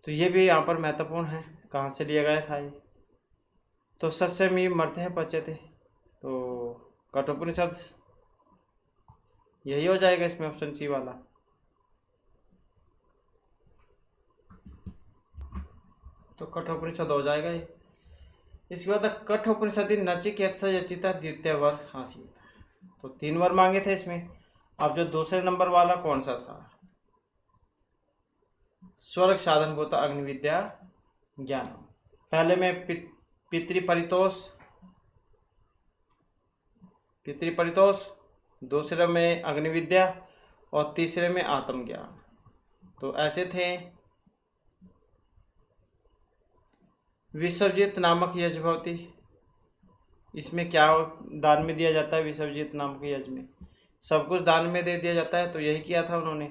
तो ये भी यहाँ पर महत्वपूर्ण है, कहाँ से लिया गया था ये? तो सस्यमी मर्त्य पचते, तो कठोपनिषद यही हो जाएगा इसमें, ऑप्शन सी वाला। तो कठोपनिषद हो जाएगा ये। इसके बाद कठोपनिषद नचिकेत यचिता द्वितीय वर आसीत। तो 3 वर मांगे थे इसमें। अब जो दूसरे नंबर वाला कौन सा था? स्वर्ग साधन भूत अग्निविद्या ज्ञान। पहले में पितृपरितोष, दूसरे में अग्निविद्या और तीसरे में आत्मज्ञान। तो ऐसे थे। विसर्जित नामक यज्ञ भवती, इसमें क्या दान में दिया जाता है? विसर्जित नामक यज्ञ में सब कुछ दान में दे दिया जाता है, तो यही किया था उन्होंने,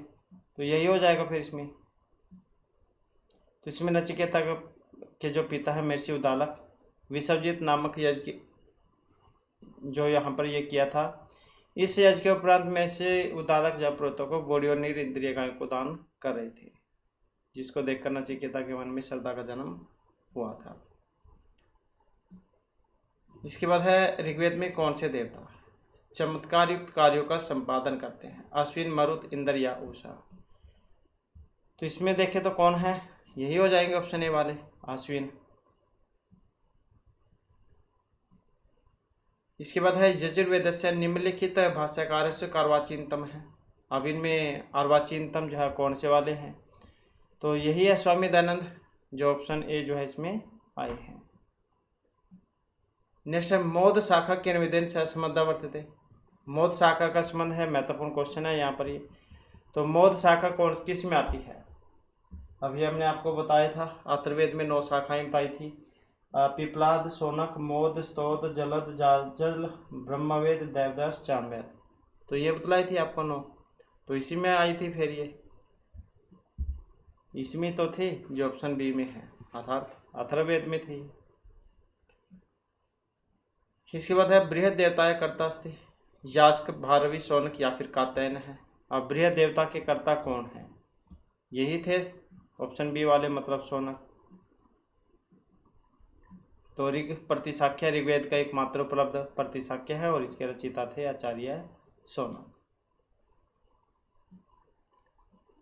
तो यही हो जाएगा फिर इसमें। तो इसमें नचिकेता के जो पिता है महर्षि उद्दालक, विसर्जित नामक यज्ञ जो यहाँ पर ये किया था, इस यज्ञ के उपरांत महर्षि उद्दालक जब पुत्रों को बॉडी और नीर इंद्रिय गायों को दान कर रहे थे, जिसको देखकर नचिकेता के मन में श्रद्धा का जन्म हुआ था। इसके बाद है ऋग्वेद में कौन से देवता चमत्कार युक्त कार्यों का संपादन करते हैं? अश्विन, मरुत, इंद्र या उषा। तो इसमें देखें तो कौन है? यही हो जाएंगे ऑप्शन ए वाले, अश्विन। इसके बाद है यजुर्वेद से निम्नलिखित भाष्यकार से अर्वाचीनतम है। अब इनमें अर्वाचीनतम जो है कौन से वाले हैं? तो यही है स्वामी दयानंद, जो ऑप्शन ए जो है इसमें आए हैं। नेक्स्ट है मोद शाखा के निवेदन से संबंध वर्तते। मोद शाखा का संबंध है, महत्वपूर्ण क्वेश्चन है यहाँ पर ये। तो मोद शाखा कौन किस में आती है? अभी हमने आपको बताया था, अथर्ववेद में 9 शाखाएं बताई थी, पिपलाद, शौनक, मोद, स्तोद, जलद, जाजल, ब्रह्मवेद, देवदास, चामवेद। तो ये बतलाई थी आपको 9, तो इसी में आई थी। फिर ये इसमें तो थी जो ऑप्शन बी में है, अर्थात अथर्ववेद में थी। इसके बाद है बृहद देवताएं कर्तास्ति। यास्क, भारवी, शौनक या फिर कात्यायन है। अब बृहद देवता के कर्ता कौन है? यही थे ऑप्शन बी वाले, मतलब शौनक। तो ऋग प्रतिशाख्य ऋग्वेद का एकमात्र उपलब्ध प्रतिशाख्य है और इसके रचिता थे आचार्य शौनक।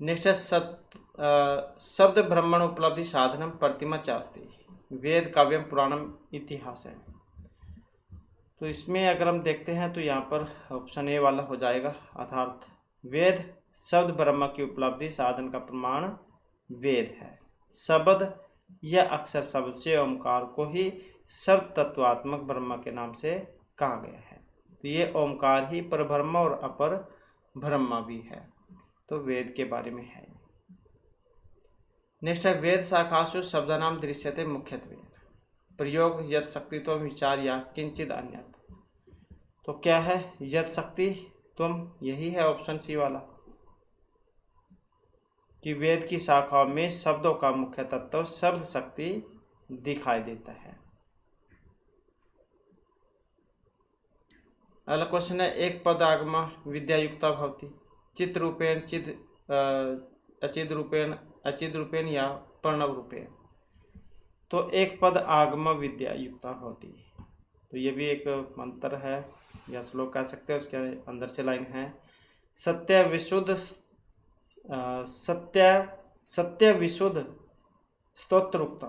नेक्स्ट है शब्द ब्रह्मण उपलब्धि साधनम प्रतिमा चास्ति वेद काव्यम पुराणम इतिहास है। तो इसमें अगर हम देखते हैं तो यहाँ पर ऑप्शन ए वाला हो जाएगा, अर्थात वेद शब्द ब्रह्म की उपलब्धि साधन का प्रमाण वेद है। शब्द या अक्षर शब्द से ओमकार को ही शब्द तत्वात्मक ब्रह्म के नाम से कहा गया है। तो ये ओमकार ही परब्रह्म और अपर ब्रह्म भी है। तो वेद के बारे में है। नेक्स्ट है वेद शाखासु शब्दानाम दृश्यते मुख्यत्वे प्रयोग यत शक्ति तो विचार या किंचित अन्यत। तो क्या है यत शक्ति तुम? यही है ऑप्शन सी वाला, कि वेद की शाखाओं में शब्दों का मुख्य तत्व शब्द शक्ति दिखाई देता है। अगला क्वेश्चन है एक पद आगम विद्या युक्ता भवति चित रूपेण अचित रूपेण या प्रणव रूपेण। तो एक पद आगम विद्या युक्ता होती। तो ये भी एक मंत्र है या श्लोक कह सकते हैं, उसके अंदर से लाइन है, सत्य विशुद्ध सत्य सत्य विशुद्ध स्तोत्रोक्ता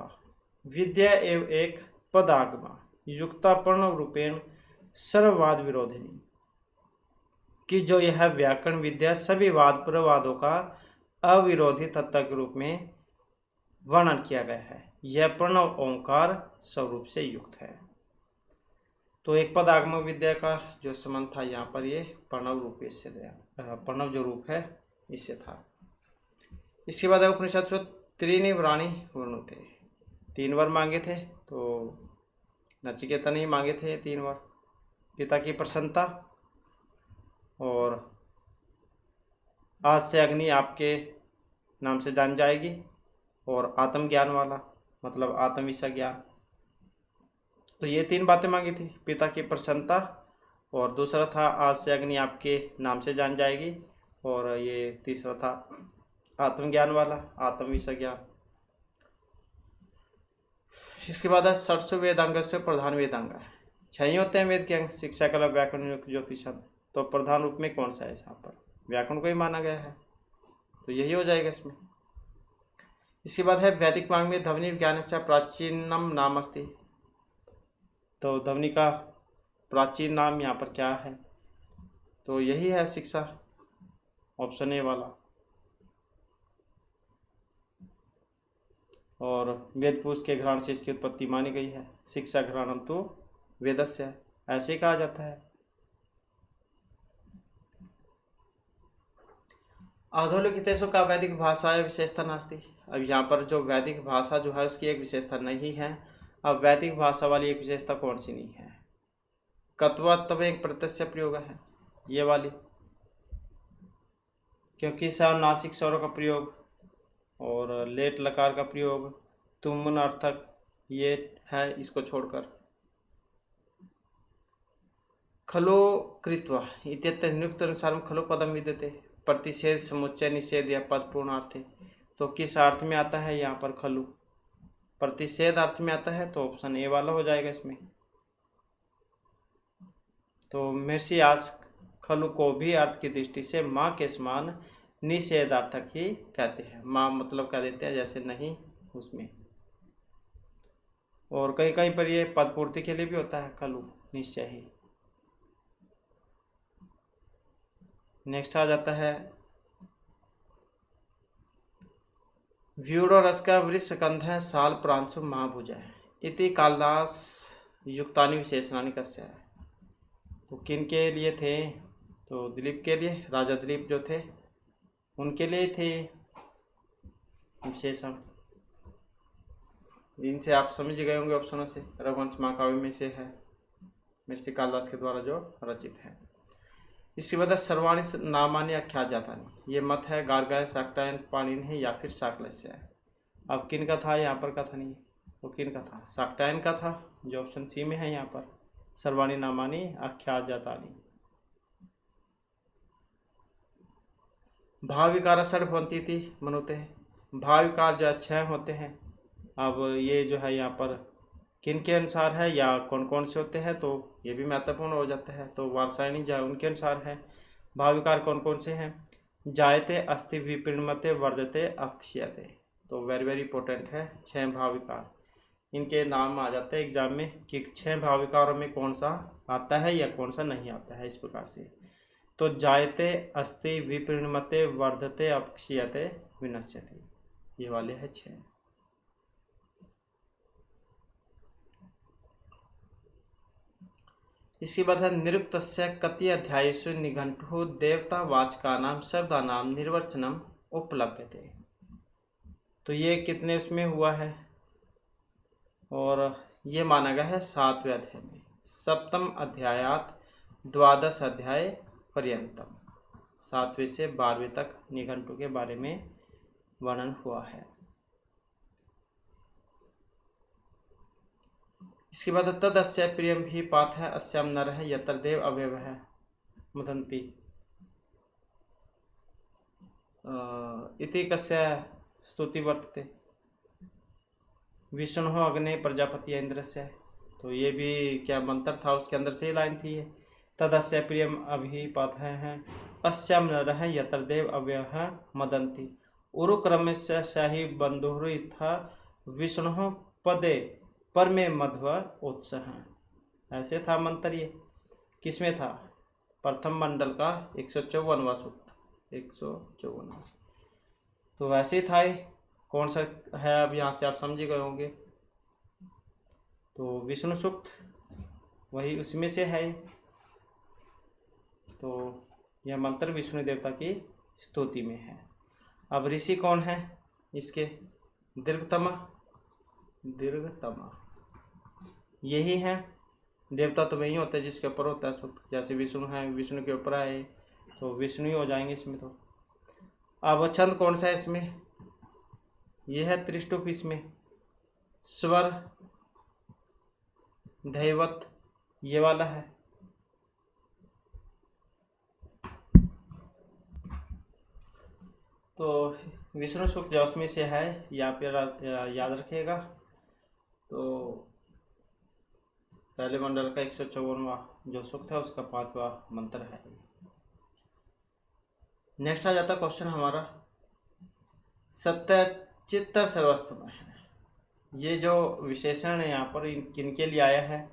विद्या एव एक पदागमा युक्ता पर्ण रूपेण सर्ववाद विरोधिनी, कि जो यह व्याकरण विद्या सभी वाद प्रवादों का अविरोधी तत्व के रूप में वर्णन किया गया है, यह प्रणव ओंकार स्वरूप से युक्त है। तो एक पद आगम विद्या का जो संबंध था यहाँ पर ये प्रणव रूप से प्रणव जो रूप है इससे था। इसके बाद उपनिषद में त्रीनि वराणि वृणुते, 3 वर मांगे थे। तो नचिकेता ने मांगे थे 3 वर, पिता की प्रसन्नता, और आज से अग्नि आपके नाम से जान जाएगी, और आत्मज्ञान वाला मतलब आत्मविषय ज्ञान। तो ये 3 बातें मांगी थी, पिता की प्रसन्नता, और दूसरा था आज से अग्नि आपके नाम से जान जाएगी, और ये तीसरा था आत्मज्ञान वाला आत्मविषय ज्ञान। इसके बाद है षट्सु वेदांग से प्रधान वेदांग है, 6 ही होते हैं वेद के अंग, शिक्षा कला व्याकरण ज्योतिषम। तो प्रधान रूप में कौन सा है, यहाँ पर व्याकरण को ही माना गया है, तो यही हो जाएगा इसमें। इसके बाद है वैदिक वांग में ध्वनि विज्ञान से प्राचीनम नाम अस्ति। तो ध्वनि का प्राचीन नाम यहाँ पर क्या है, तो यही है शिक्षा, ऑप्शन ए वाला। और वेद पुरुष के घराण से इसकी उत्पत्ति मानी गई है, शिक्षा घराणम तो वेदस्य है, ऐसे कहा जाता है। आधुनिक का वैदिक भाषा विशेषता नास्ती। अब यहाँ पर जो वैदिक भाषा जो है उसकी एक विशेषता नहीं है। अब वैदिक भाषा वाली एक विशेषता कौन सी नहीं है, कत्वत्व एक प्रत्यक्ष प्रयोग है ये वाली, क्योंकि सानुनासिक स्वरों का प्रयोग और लेट लकार का प्रयोग, तुमन अर्थक ये है, इसको छोड़कर। खलो कृत्वा इत्यत्र नियुक्त अनुसार खलो पदम विद्यते, प्रतिषेध समुच्चय निषेध या पद पूर्णार्थे। तो किस अर्थ में आता है यहाँ पर खलु, प्रतिषेध अर्थ में आता है, तो ऑप्शन ए वाला हो जाएगा इसमें। तो महर्षि आज खलु को भी अर्थ की दृष्टि से माँ के समान निषेधार्थक ही कहते हैं, माँ मतलब कह देते हैं जैसे नहीं उसमें। और कहीं कहीं पर ये पद पूर्ति के लिए भी होता है खलु, निश्चय ही। नेक्स्ट आ जाता है व्यूढ़ो रस का वृषकंध है साल प्रांशु महाभुज है इति कालिदास युक्तानि विशेषणानि कस्य है। तो किन के लिए थे, तो दिलीप के लिए, राजा दिलीप जो थे उनके लिए थे विशेषण। इनसे आप समझ गए होंगे ऑप्शनों से, रघुवंश महाकाव्य में से है, महर्षि कालिदास के द्वारा जो रचित है। इसके बाद सर्वाणी नामानि आख्यात जातानि, ये मत है गार्गाय शाक्टायन पाणिनि या फिर शाक्लस्य है। अब किन का था, यहाँ पर का था नहीं, तो किन का था, शाक्टायन का था, जो ऑप्शन सी में है यहाँ पर, सर्वाणी नामानि आख्यात जातानि। भाव विकार षड्भवन्ति इति मनुते हैं, भाव विकार जो 6 होते हैं। अब ये जो है यहाँ पर किन के अनुसार है या कौन कौन से होते हैं, तो ये भी महत्वपूर्ण हो जाता है। तो वारसायनी जो उनके अनुसार है। भाव विकार कौन कौन से हैं, जायते अस्थि विपरिणमते वर्धते अक्षयते, तो वेरी वेरी इंपॉर्टेंट है 6 भाव विकार। इनके नाम आ जाते हैं एग्जाम में कि 6 भाव विकारों में कौन सा आता है या कौन सा नहीं आता है, इस प्रकार से। तो जायते अस्थि विपरिणमते वर्धते अक्षयते विनश्यते, ये वाले हैं 6। इसके बाद है निरुक्तस्य कति अध्यायेषु निघंटु देवतावाचकानां शब्दानां निर्वचनम उपलभ्यते। तो ये कितने उसमें हुआ है, और ये माना गया है 7वें अध्याय में, 7वें अध्यायात 12 अध्याय पर्यंतम, 7वें से 12वें तक निघंटु के बारे में वर्णन हुआ है। इसके बाद तदस्य प्रियम भी पाठ है अस्याम नर है यत्र देव अवयव है मुदंती इति कस्य स्तुति वर्तते। विष्णु अग्नि प्रजापति इंद्रस्य। तो ये भी क्या मंत्र था, उसके अंदर से ही लाइन थी ये। तदस्य प्रियम अभिपात है अस्याम नरः यत्र देव अव्यह मदंती उरुक्रमस्य शाही बंधुर था विष्णु पदे पर में मध्व उत्साह। ऐसे था मंत्र ये। किसमें था? प्रथम मंडल का 154वां सूक्त, 154। तो वैसे था ये। कौन सा है अब यहाँ से आप समझ गए होंगे। तो विष्णु सूक्त वही उसमें से है। तो यह मंत्र विष्णु देवता की स्तुति में है। अब ऋषि कौन है इसके? दीर्घतमा, दीर्घतमा यही है। देवता तो वही होता है जिसके ऊपर होता है सूक्त। जैसे विष्णु है, विष्णु के ऊपर आए तो विष्णु ही हो जाएंगे इसमें। तो अब छंद कौन सा है इसमें? यह है त्रिष्टुप। इसमें स्वर धैवत ये वाला है। तो विष्णु सूक्त जो उसमें से है, यहाँ पे याद रखिएगा। तो पहले मंडल का 154वां जो सूक्त है उसका 5वां मंत्र है। नेक्स्ट आ जाता क्वेश्चन हमारा, सत्य चित्त सर्वस्व में है। ये जो विशेषण है यहाँ पर किनके लिए आया है?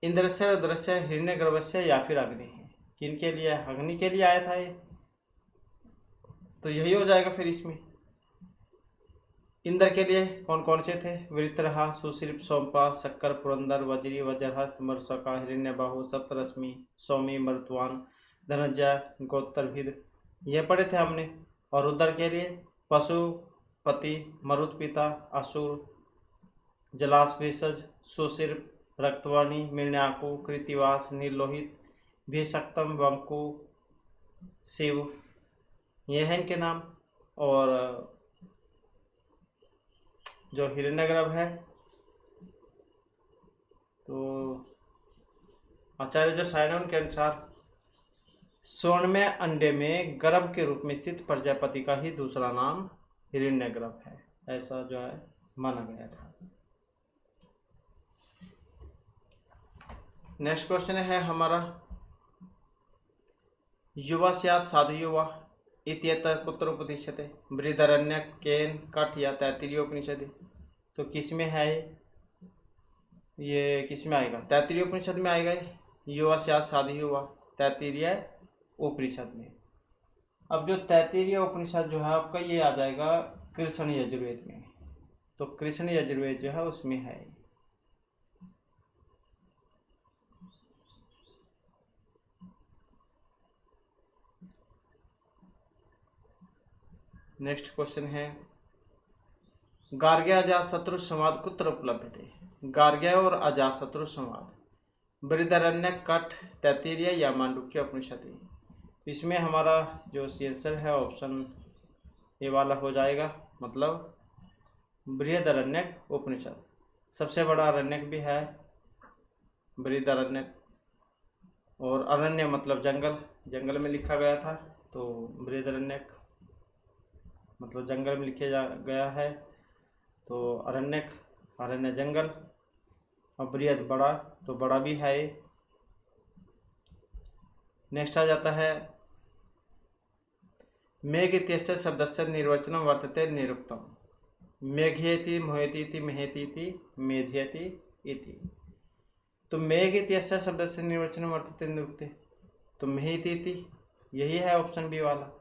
इंद्रस्य, रुद्रस्य, हिरण्यगर्भस्य या फिर अग्नि है। किनके लिए? अग्नि के लिए आया था ये। तो यही हो जाएगा फिर इसमें। इंद्र के लिए कौन कौन से थे? वृत्रहा, सुशीर्प, सोमपा, शक्कर, पुरंदर, वज्री, वज्रहस्त, मरुसका, हिरण्यबाहु, सप्तरश्मि, सौमी, मरुत्वान, धनंजय, गोत्रभिद ये पढ़े थे हमने। और रुद्र के लिए पशुपति, मरुत्पिता, असुर, जलाश्वेषज, सुशीर्प, रक्तवाणी, मृण्याकु, कृतिवास, नीलोहित, भीषक्तम, वंकु, शिव ये हैं इनके नाम। और जो हिरण्यगर्भ है तो आचार्य जो साइन है उनके अनुसार स्वर्णमय अंडे में गर्भ के रूप में स्थित प्रजापति का ही दूसरा नाम हिरण्यगर्भ है, ऐसा जो है माना गया था। नेक्स्ट क्वेश्चन है हमारा, युवा स्यात् साधु युवा इत्येतत् कुत्र उपदिश्यते? बृहदारण्यक, केन, कठ या तैत्तिरीय उपनिषद। तो किसमें है ये? किसमें आएगा? तैत्तिरीय उपनिषद में आएगा। युवा स्यात् साधु युवा तैत्तिरीय उपनिषद में। अब जो तैत्तिरीय उपनिषद जो है आपका ये आ जाएगा कृष्ण यजुर्वेद में। तो कृष्ण यजुर्वेद जो है उसमें है। नेक्स्ट क्वेश्चन है, गार्ग्य अजातशत्रु संवाद कुत्र उपलभ्यते? गार्ग्य और अजातशत्रु संवाद बृहदारण्यक, कठ, तैत्तिरीय या मांडुक्य उपनिषद। इसमें हमारा जो आंसर है ऑप्शन ए वाला हो जाएगा, मतलब बृहदारण्यक उपनिषद। सबसे बड़ा अरण्यक भी है बृहदारण्यक, और अरण्य मतलब जंगल, जंगल में लिखा गया था। तो बृहदारण्यक मतलब जंगल में लिखे गया है। तो अरण्यक अरण्य जंगल, और बृहद बड़ा, तो बड़ा भी है। नेक्स्ट आ जाता है, मेघ इत्यस्य शब्दस्य निर्वचनं वर्तते निरुक्तम्। मेघेति, मोहेति, महेति, मेध्यति इति। तो मेघ इत्यस्य शब्दस्य निर्वचनं वर्तते निरुक्ते, तो महेति यही है ऑप्शन बी वाला।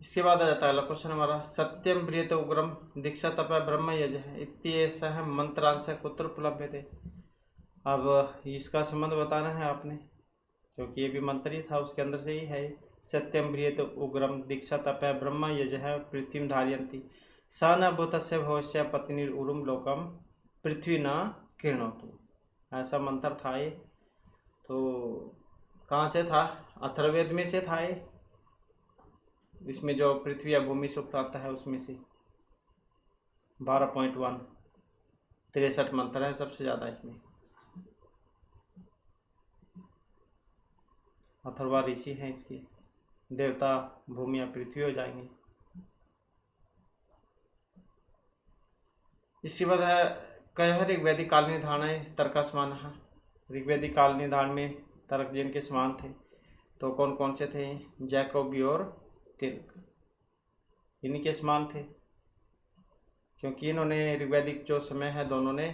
इसके बाद आ जाता है अगला क्वेश्चन हमारा, सत्यम ब्रियते उग्रम दीक्षा तप ब्रह्म यजः इत्येषः मंत्रांश कुत्र उपलभ्यते। अब इसका संबंध बताना है आपने, क्योंकि ये भी मंत्र ही था, उसके अंदर से ही है। सत्यम ब्रियते उग्रम दीक्षा तप ब्रह्म यजः पृथ्वीं धारयन्ति स न भूतस्य भवस्य पत्नी उरुम लोकम पृथ्वी न किरणोतु। ऐसा मंत्र था ये। तो कहाँ से था? अथर्ववेद में से था ये। इसमें जो पृथ्वी या भूमि सूक्त आता है उसमें से 12.1 63 मंत्र है सबसे ज़्यादा इसमें। अथर्वा ऋषि हैं इसके, देवता भूमि या पृथ्वी हो जाएंगे। इसके बाद है कह ऋग्वेदिक काल निधान तर्क समान है। ऋग्वेदिक काल निधान में तर्क जिनके समान थे तो कौन कौन से थे? जैकोबी और तिर्क, इन्हीं के समान थे, क्योंकि इन्होंने ऋग्वेदिक जो समय है दोनों ने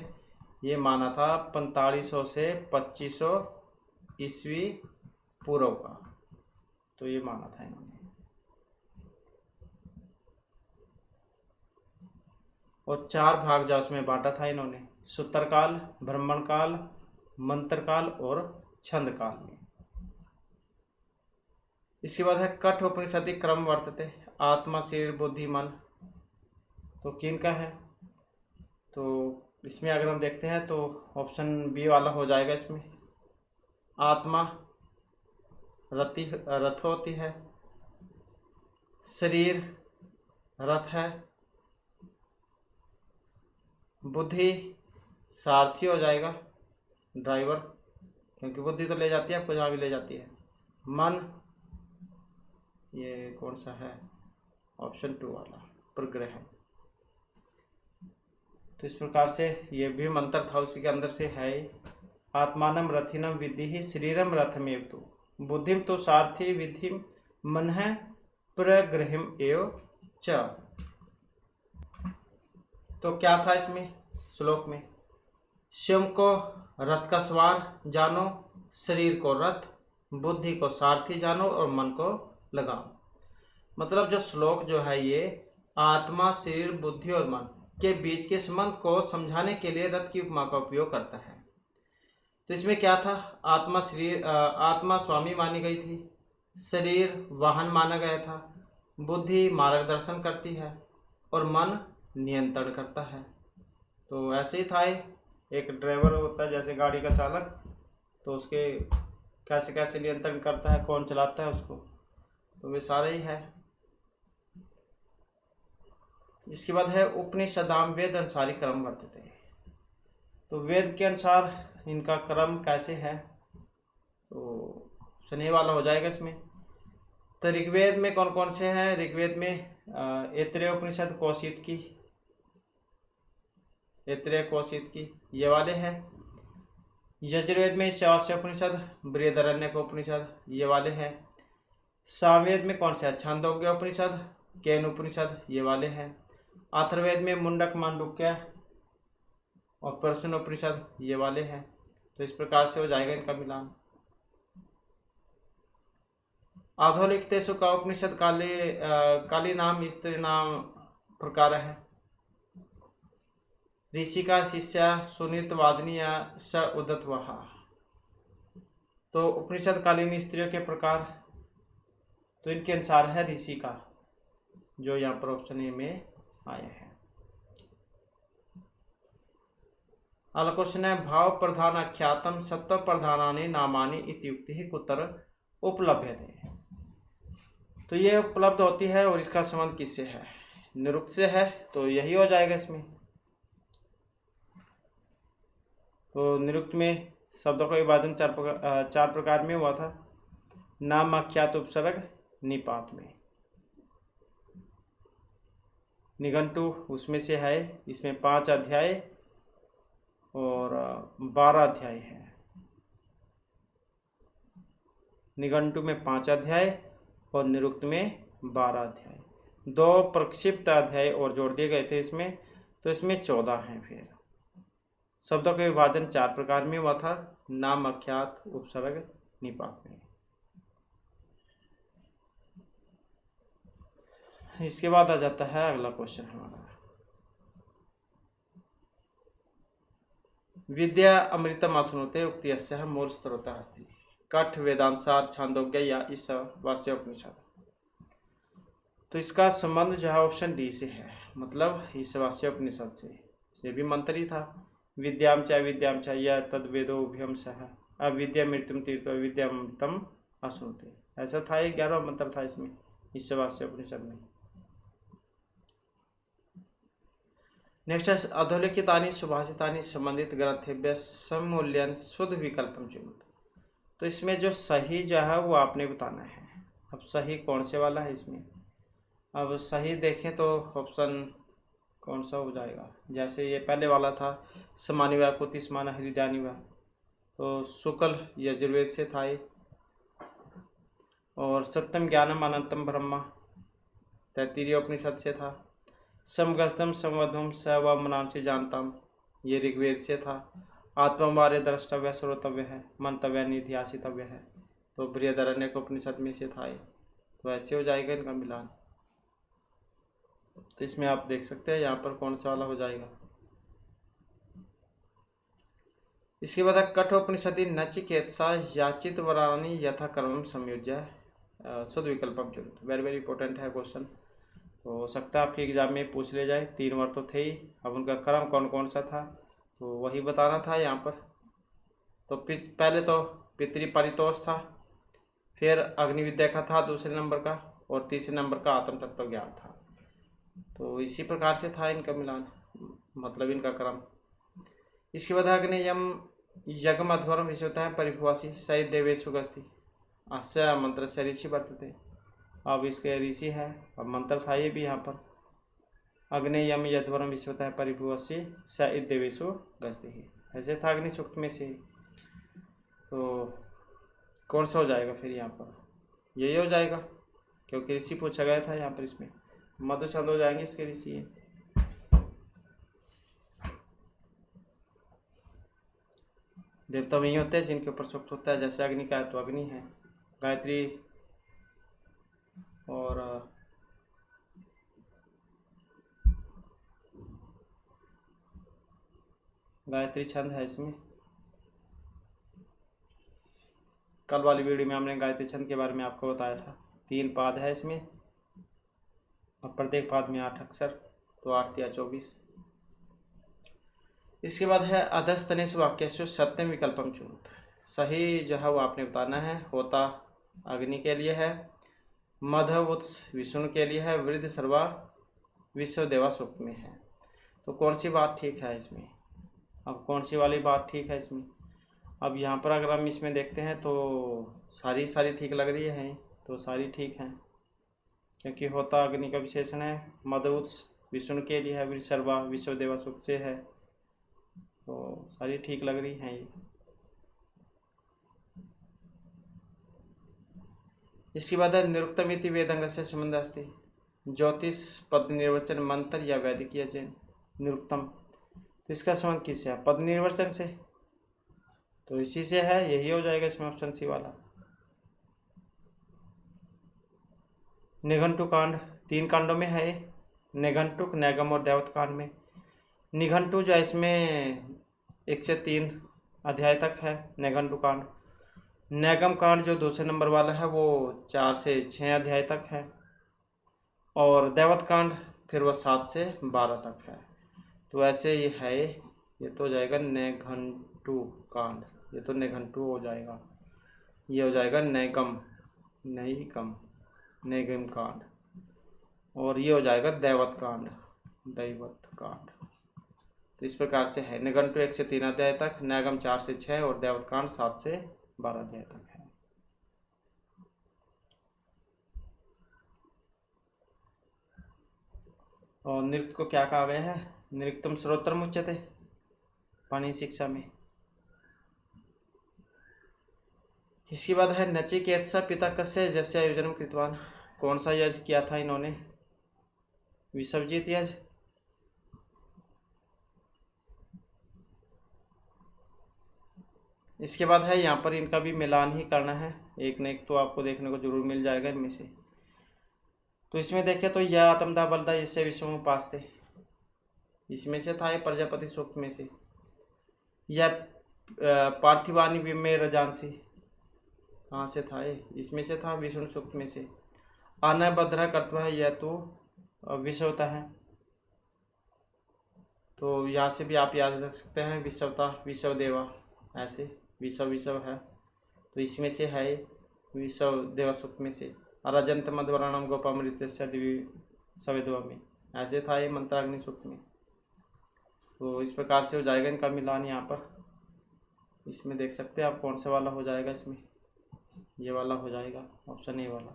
ये माना था 4500 से 2500 ईस्वी पूर्व का, तो ये माना था इन्होंने। और 4 भाग जा उसमें बांटा था इन्होंने, सूत्र काल, ब्राह्मण काल, मंत्र काल और छंद काल में। इसके बाद है कठ उपनिषदि क्रम वर्तते आत्मा शरीर बुद्धि मन, तो किन का है? तो इसमें अगर हम देखते हैं तो ऑप्शन बी वाला हो जाएगा। इसमें आत्मा रथ होती है, शरीर रथ है, बुद्धि सारथी हो जाएगा, ड्राइवर, क्योंकि बुद्धि तो ले जाती है आपको जहाँ भी ले जाती है। मन ये कौन सा है? ऑप्शन 2 वाला प्रग्रह। तो इस प्रकार से ये भी मंत्र था, उसी के अंदर से है आत्मानम रथिनम विद्धि शरीरम रथमेव तु बुद्धिम तो सारथी विधिम मन है प्रग्रहिम एव च। तो क्या था इसमें श्लोक में? स्वयं को रथ का सवार जानो, शरीर को रथ, बुद्धि को सारथी जानो और मन को लगाओ। मतलब जो श्लोक जो है ये आत्मा शरीर बुद्धि और मन के बीच के संबंध को समझाने के लिए रथ की उपमा का उपयोग करता है। तो इसमें क्या था? आत्मा स्वामी मानी गई थी, शरीर वाहन माना गया था, बुद्धि मार्गदर्शन करती है और मन नियंत्रण करता है। तो ऐसे ही था, एक ड्राइवर होता है जैसे गाड़ी का चालक, तो उसके कैसे कैसे नियंत्रण करता है, कौन चलाता है उसको, तो वे सारे ही है। इसके बाद है उपनिषदाम वेद अनुसारी क्रम वर्तते, तो वेद के अनुसार इनका क्रम कैसे है? तो शनि वाला हो जाएगा इसमें। तो ऋग्वेद में कौन कौन से हैं? ऋग्वेद में ऐत्रेय उपनिषद कौशिक की ये वाले हैं। यजुर्वेद में शास्त्र उपनिषद, बृहदारण्यक उपनिषद ये वाले हैं। सामवेद में कौन सा है? छांदोग्य उपनिषद, केन उपनिषद ये वाले हैं। अथर्ववेद में मुंडक मांडुक्य और प्रश्न उपनिषद ये वाले हैं। तो इस प्रकार से हो जाएगा इनका मिलान। आधोलिखितेषु का उपनिषद काली नाम स्त्री नाम प्रकार है। ऋषि का शिष्य सुनित वादनी या स उदत वहा, तो उपनिषद कालीन स्त्रियों के प्रकार, तो इनके अनुसार है ऋषि का, जो यहाँ पर ऑप्शन ए में आया है। अगला क्वेश्चन है भाव प्रधान अख्यातम सत्व प्रधानानि नामानि इत्युक्ति कुत्र उपलभ्यते, तो ये उपलब्ध होती है और इसका संबंध किससे है? निरुक्त से है, तो यही हो जाएगा इसमें। तो निरुक्त में शब्दों का विभाजन चार प्रकार में हुआ था। नाम आख्यात उपसर्ग निपात में। निघंटु उसमें से है, इसमें 5 अध्याय और 12 अध्याय है। निघंटु में 5 अध्याय और निरुक्त में 12 अध्याय। 2 प्रक्षिप्त अध्याय और जोड़ दिए गए थे इसमें, तो इसमें 14 हैं। फिर शब्दों का विभाजन 4 प्रकार में हुआ था, नाम अख्यात उपसर्ग निपात में। इसके बाद आ जाता है अगला क्वेश्चन हमारा, विद्या अमृतम आसुनुते उक्ति अस्याः मूल स्त्रोतः अस्ति कठ वेदांतसार छांदोग्य या ईशावास्य उपनिषद। तो इसका संबंध जो है ऑप्शन डी से है, मतलब ईशावास्य उपनिषद से। ये भी मंत्र ही था, विद्याम च या तद वेदो उभयम सह अविद्या मृत्युम तीर्थ विद्यामृतम आसुनुते, ऐसा था। 11वां मंत्र था इसमें ईशावास्य उपनिषद में। नेक्स्ट है अधोलिखितानि सुभाषितानि संबंधित ग्रंथेभ्य सम्मूल्यन शुद्ध विकल्पम चुनत, तो इसमें जो सही जो है वो आपने बताना है। अब सही कौन से वाला है इसमें? अब सही देखें तो ऑप्शन कौन सा हो जाएगा? जैसे ये पहले वाला था समानि व्याकृति समान हृदयानि वा, तो शुक्ल यजुर्वेद से था ये। और सत्यम ज्ञानम अनंतम ब्रह्मा तैत्तिरीय उपनिषद से था। समगस्तम संवधम स व मनांसी जानतम, ये ऋग्वेद से था। आत्मवार्य द्रष्टव्य श्रोतव्य है, मंतव्य निध्यासितव्य है, तो बृहदारण्यक उपनिषद में से था ये। तो ऐसे हो जाएगा इनका मिलान। तो इसमें आप देख सकते हैं यहाँ पर कौन सा वाला हो जाएगा। इसके बाद कठोपनिषदि नचिकेत्सा याचित वरानी यथा कर्मम संयोज्य शुद्ध विकल्पम चुनित। वेरी वेरी इंपॉर्टेंट है क्वेश्चन। तो हो सकता है आपके एग्जाम में पूछ ले जाए। 3 बार तो थे ही, अब उनका क्रम कौन कौन सा था तो वही बताना था यहाँ पर। तो पहले तो पितृपरितोष था, फिर अग्निविद्या का था दूसरे नंबर का, और तीसरे नंबर का आत्म तत्व ज्ञान था। तो इसी प्रकार से था इनका मिलान, मतलब इनका क्रम। इसके बाद अग्नेयम यज्ञ अध्वरम विषय होता है परिभुवासी सही देवेशु गस्ती अस्य मंत्र से ऋषि वर्तते। अब इसके ऋषि है, अब मंत्र था ये भी यहाँ पर। अग्नेयम यध्वरम विषय होता है परिभुवासी स देवेशु गस्ती, ऐसे था अग्नि सूक्त में से। तो कौन सा हो जाएगा फिर यहाँ पर? यही हो जाएगा, क्योंकि ऋषि पूछा गया था यहाँ पर। इसमें मधुचंद हो जाएंगे इसके ऋषि। देवता वही होते हैं जिनके ऊपर सूक्त होता है, जैसे अग्नि का है तो अग्नि है, गायत्री और गायत्री छंद है इसमें। कल वाली वीडियो में हमने गायत्री छंद के बारे में आपको बताया था। 3 पाद है इसमें और प्रत्येक पाद में 8 अक्षर, तो 8 या 24। इसके बाद है अधस्तनेश वाक्यस्व सत्यम विकल्पम चुनत। सही जो है वो आपने बताना है। होता अग्नि के लिए है, मधवत्स विष्णु के लिए है, वृद्ध सर्वा विश्वदेवा सूक्त में है। तो कौन सी बात ठीक है इसमें? अब कौन सी वाली बात ठीक है इसमें? अब यहाँ पर अगर हम इसमें देखते हैं तो सारी ठीक लग रही है, तो सारी ठीक हैं, क्योंकि होता अग्नि का विशेषण है, मधुत्स विष्णु के लिए है, वृद्ध सर्वा विश्वदेवा सूक्त से है, तो सारी ठीक लग रही हैं ये। इसके बाद है निरुक्तमिति वेदंग से संबंध अस्ति। ज्योतिष पद निर्वचन मंत्र या वैदिक या जैन निरुक्तम, तो इसका संबंध किससे है? पद निर्वचन से, तो इसी से है, यही हो जाएगा इसमें ऑप्शन सी वाला। निघंटु कांड 3 कांडों में है, निघंटुक, नैगम और दैवत कांड में। निघंटु जो है इसमें 1 से 3 अध्याय तक है निघंटु कांड। नैगम कांड जो दूसरे नंबर वाला है वो 4 से 6 अध्याय तक है, और दैवत कांड फिर वह 7 से 12 तक है। तो ऐसे ये है, ये तो हो जाएगा निघंटु कांड, ये तो निघंटु हो जाएगा। ये हो जाएगा नैगम नैगम कांड, और ये हो जाएगा दैवत कांड। तो इस प्रकार से है। निघंटु 1 से 3 अध्याय तक, नैगम 4 से 6 और दैवत कांड 7 से 12 अध्याय तक है। और नृत्य को क्या कहा गया है? नृत्यम श्रोत्रम उच्यते पाणिनि शिक्षा में। इसके बाद है नचिकेत्सा पिता कस्य यस्य आयोजनम कृतवान। कौन सा यज्ञ किया था इन्होंने? विश्वजीत यज्ञ। इसके बाद है यहाँ पर इनका भी मिलान ही करना है, एक न एक तो आपको देखने को जरूर मिल जाएगा इनमें से। तो इसमें देखें तो यह आत्मदा बलदा इससे विश्व में उपासते, इसमें से था ये प्रजापति सूक्त में से। यह पार्थिवानी में रजानसी, कहाँ से था ये? इसमें से था विष्णु सूक्त में से। अनय भद्रा कर्तव्य है, यह तो विषवता है, तो यहाँ से भी आप याद रख सकते हैं विषवता विश्वदेवा, ऐसे विषव है, तो इसमें से है विश्व देवा सूक्त में से। अराजंत मध्वराणम गोपामृत दिव्य सवेदवा में, ऐसे था ये मंत्राग्नि सूक्त में। तो इस प्रकार से हो जाएगा इनका मिलान यहाँ पर। इसमें देख सकते हैं आप कौन सा वाला हो जाएगा इसमें, ये वाला हो जाएगा ऑप्शन ए वाला।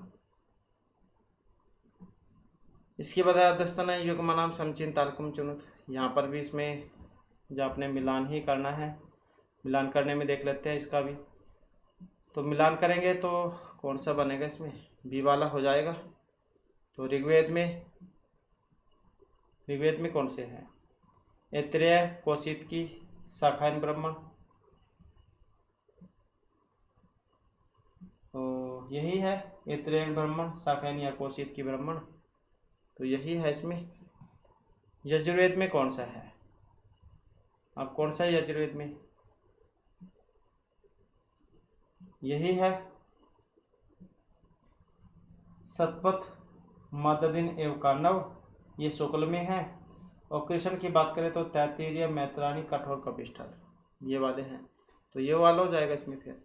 इसके बाद दस्तन है युग्मनाम समचिन तालकुम चुनुत। यहाँ पर भी इसमें जो आपने मिलान ही करना है, मिलान करने में देख लेते हैं इसका भी। तो मिलान करेंगे तो कौन सा बनेगा, इसमें बी वाला हो जाएगा। तो ऋग्वेद में कौन से हैं, ऐत्रेय कौशिक की शाखायन ब्राह्मण, तो यही है ऐत्रेय ब्राह्मण शाखायन या कौशिक की ब्राह्मण, तो यही है इसमें। यजुर्वेद में कौन सा है, अब कौन सा है यजुर्वेद में, यही है शतपथ मददिन एवं कांडव, ये शुक्ल में है। और कृष्ण की बात करें तो तैत्तिरीय, मैत्राणी, कठोर, कपिष्ठल, ये वाले हैं, तो ये वाला हो जाएगा इसमें। फिर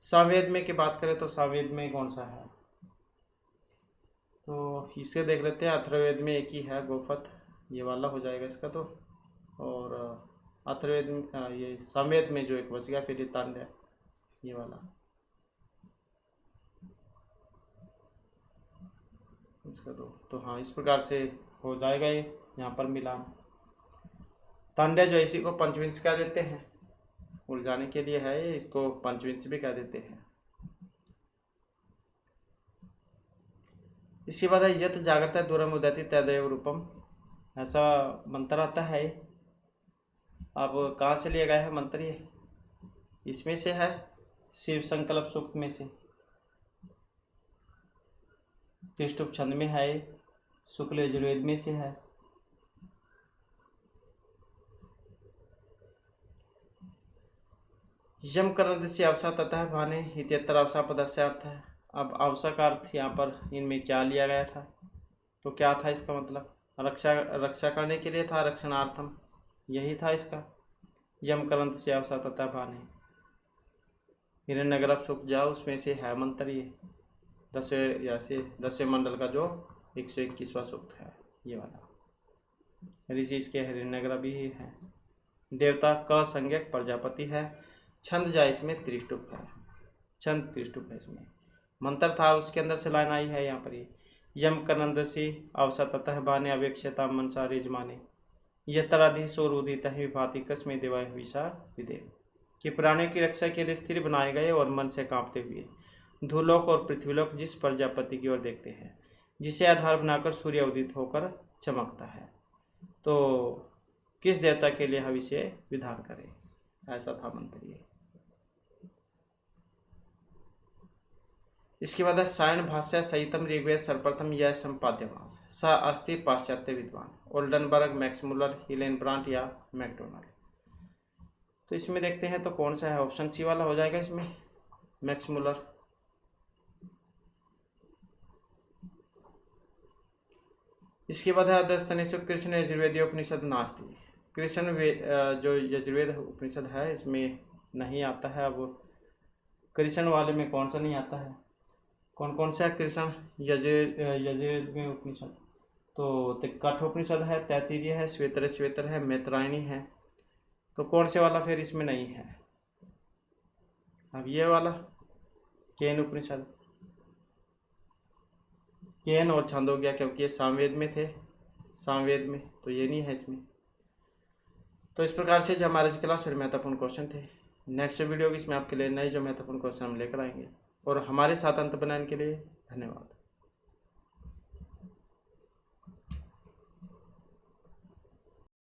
सामवेद में की बात करें तो सामवेद में कौन सा है, तो इसे देख लेते हैं। अथर्ववेद में एक ही है गोपथ, ये वाला हो जाएगा इसका तो। और अथर्ववेद में ये सामवेद में जो एक बच गया फिर ये तांड्य, ये वाला इसका तो हाँ, इस प्रकार से हो जाएगा ये यहाँ पर मिलान। तांड्य जो इसी को पंचविंश कह देते हैं, उलझाने के लिए है ये, इसको पंचविंश भी कह देते हैं। इसके बाद है यत जागृत दूरम उदयति तदैव रूपम, ऐसा मंत्र आता है। अब कहाँ से लिया गया है मंत्र, ये इसमें से है, शिव संकल्प सूक्त में से, त्रिष्टुप छंद में है, शुक्ल यजुर्वेद में से है। यम करण से अवसा तथा भाने इत्यत्र अवसा पदस्य अर्थ है। अब अवसा का अर्थ यहाँ पर इनमें क्या लिया गया था, तो क्या था इसका मतलब, रक्षा करने के लिए था, रक्षणार्थम, यही था इसका। यम करंत से अवसा तथा भाने, हिरण्यगर्भ सूक्त जाओ उसमें से है मंत्र ये, 10वें मंडल का जो 121वां सूक्त है ये वाला। ऋषि इसके हिरण्यगर्भ ही है। देवता क संज्ञक प्रजापति है। छंद जा इसमें त्रिष्टुप है, छंद त्रिष्टुप है इसमें। मंत्र था उसके अंदर से लाइन आई है यहाँ पर ये, यम कनंदसी अवसा ततः बाने अवेक्षता मनसा रेजमाने यतराधि सोरुदित विभाति कस्मे देवा विषा विदेव, कि प्राणियों की रक्षा के लिए स्थिर बनाए गए और मन से कांपते हुए धूलोक और पृथ्वीलोक जिस प्रजापति की ओर देखते हैं, जिसे आधार बनाकर सूर्य उदित होकर चमकता है, तो किस देवता के लिए हम इसे विधान करें, ऐसा था मंत्र ये। इसके बाद सायन भाष्य सहितम ऋग्वेद सर्वप्रथम यह संपाद्यमास स अस्ति पाश्चात्य विद्वान ओल्डनबर्ग, मैक्स मुलर, हिलेन ब्रांट या मैकडोनाल्ड। तो इसमें देखते हैं तो कौन सा है, ऑप्शन सी वाला हो जाएगा इसमें, मैक्स मुलर। इसके बाद है अधस्तनेषु कृष्ण यजुर्वेदीय उपनिषद नास्ति, कृष्ण जो यजुर्वेद उपनिषद है इसमें नहीं आता है। अब कृष्ण वाले में कौन सा नहीं आता है, कौन कौन सा है कृष्ण यजुर्वेद में उपनिषद, तो कठोपनिषद है, तैत्तिरीय है, श्वेतर है, मैत्रायणी है, तो कौन से वाला फिर इसमें नहीं है, अब ये वाला केन उपनिषद, केन और छंदोग्य, क्योंकि ये सामवेद में थे, सामवेद में, तो ये नहीं है इसमें। तो इस प्रकार से जो हमारे क्लास में महत्वपूर्ण क्वेश्चन थे, नेक्स्ट वीडियो इसमें आपके लिए नए जो महत्वपूर्ण क्वेश्चन हम लेकर आएंगे। और हमारे साथ अंत बनाने के लिए धन्यवाद।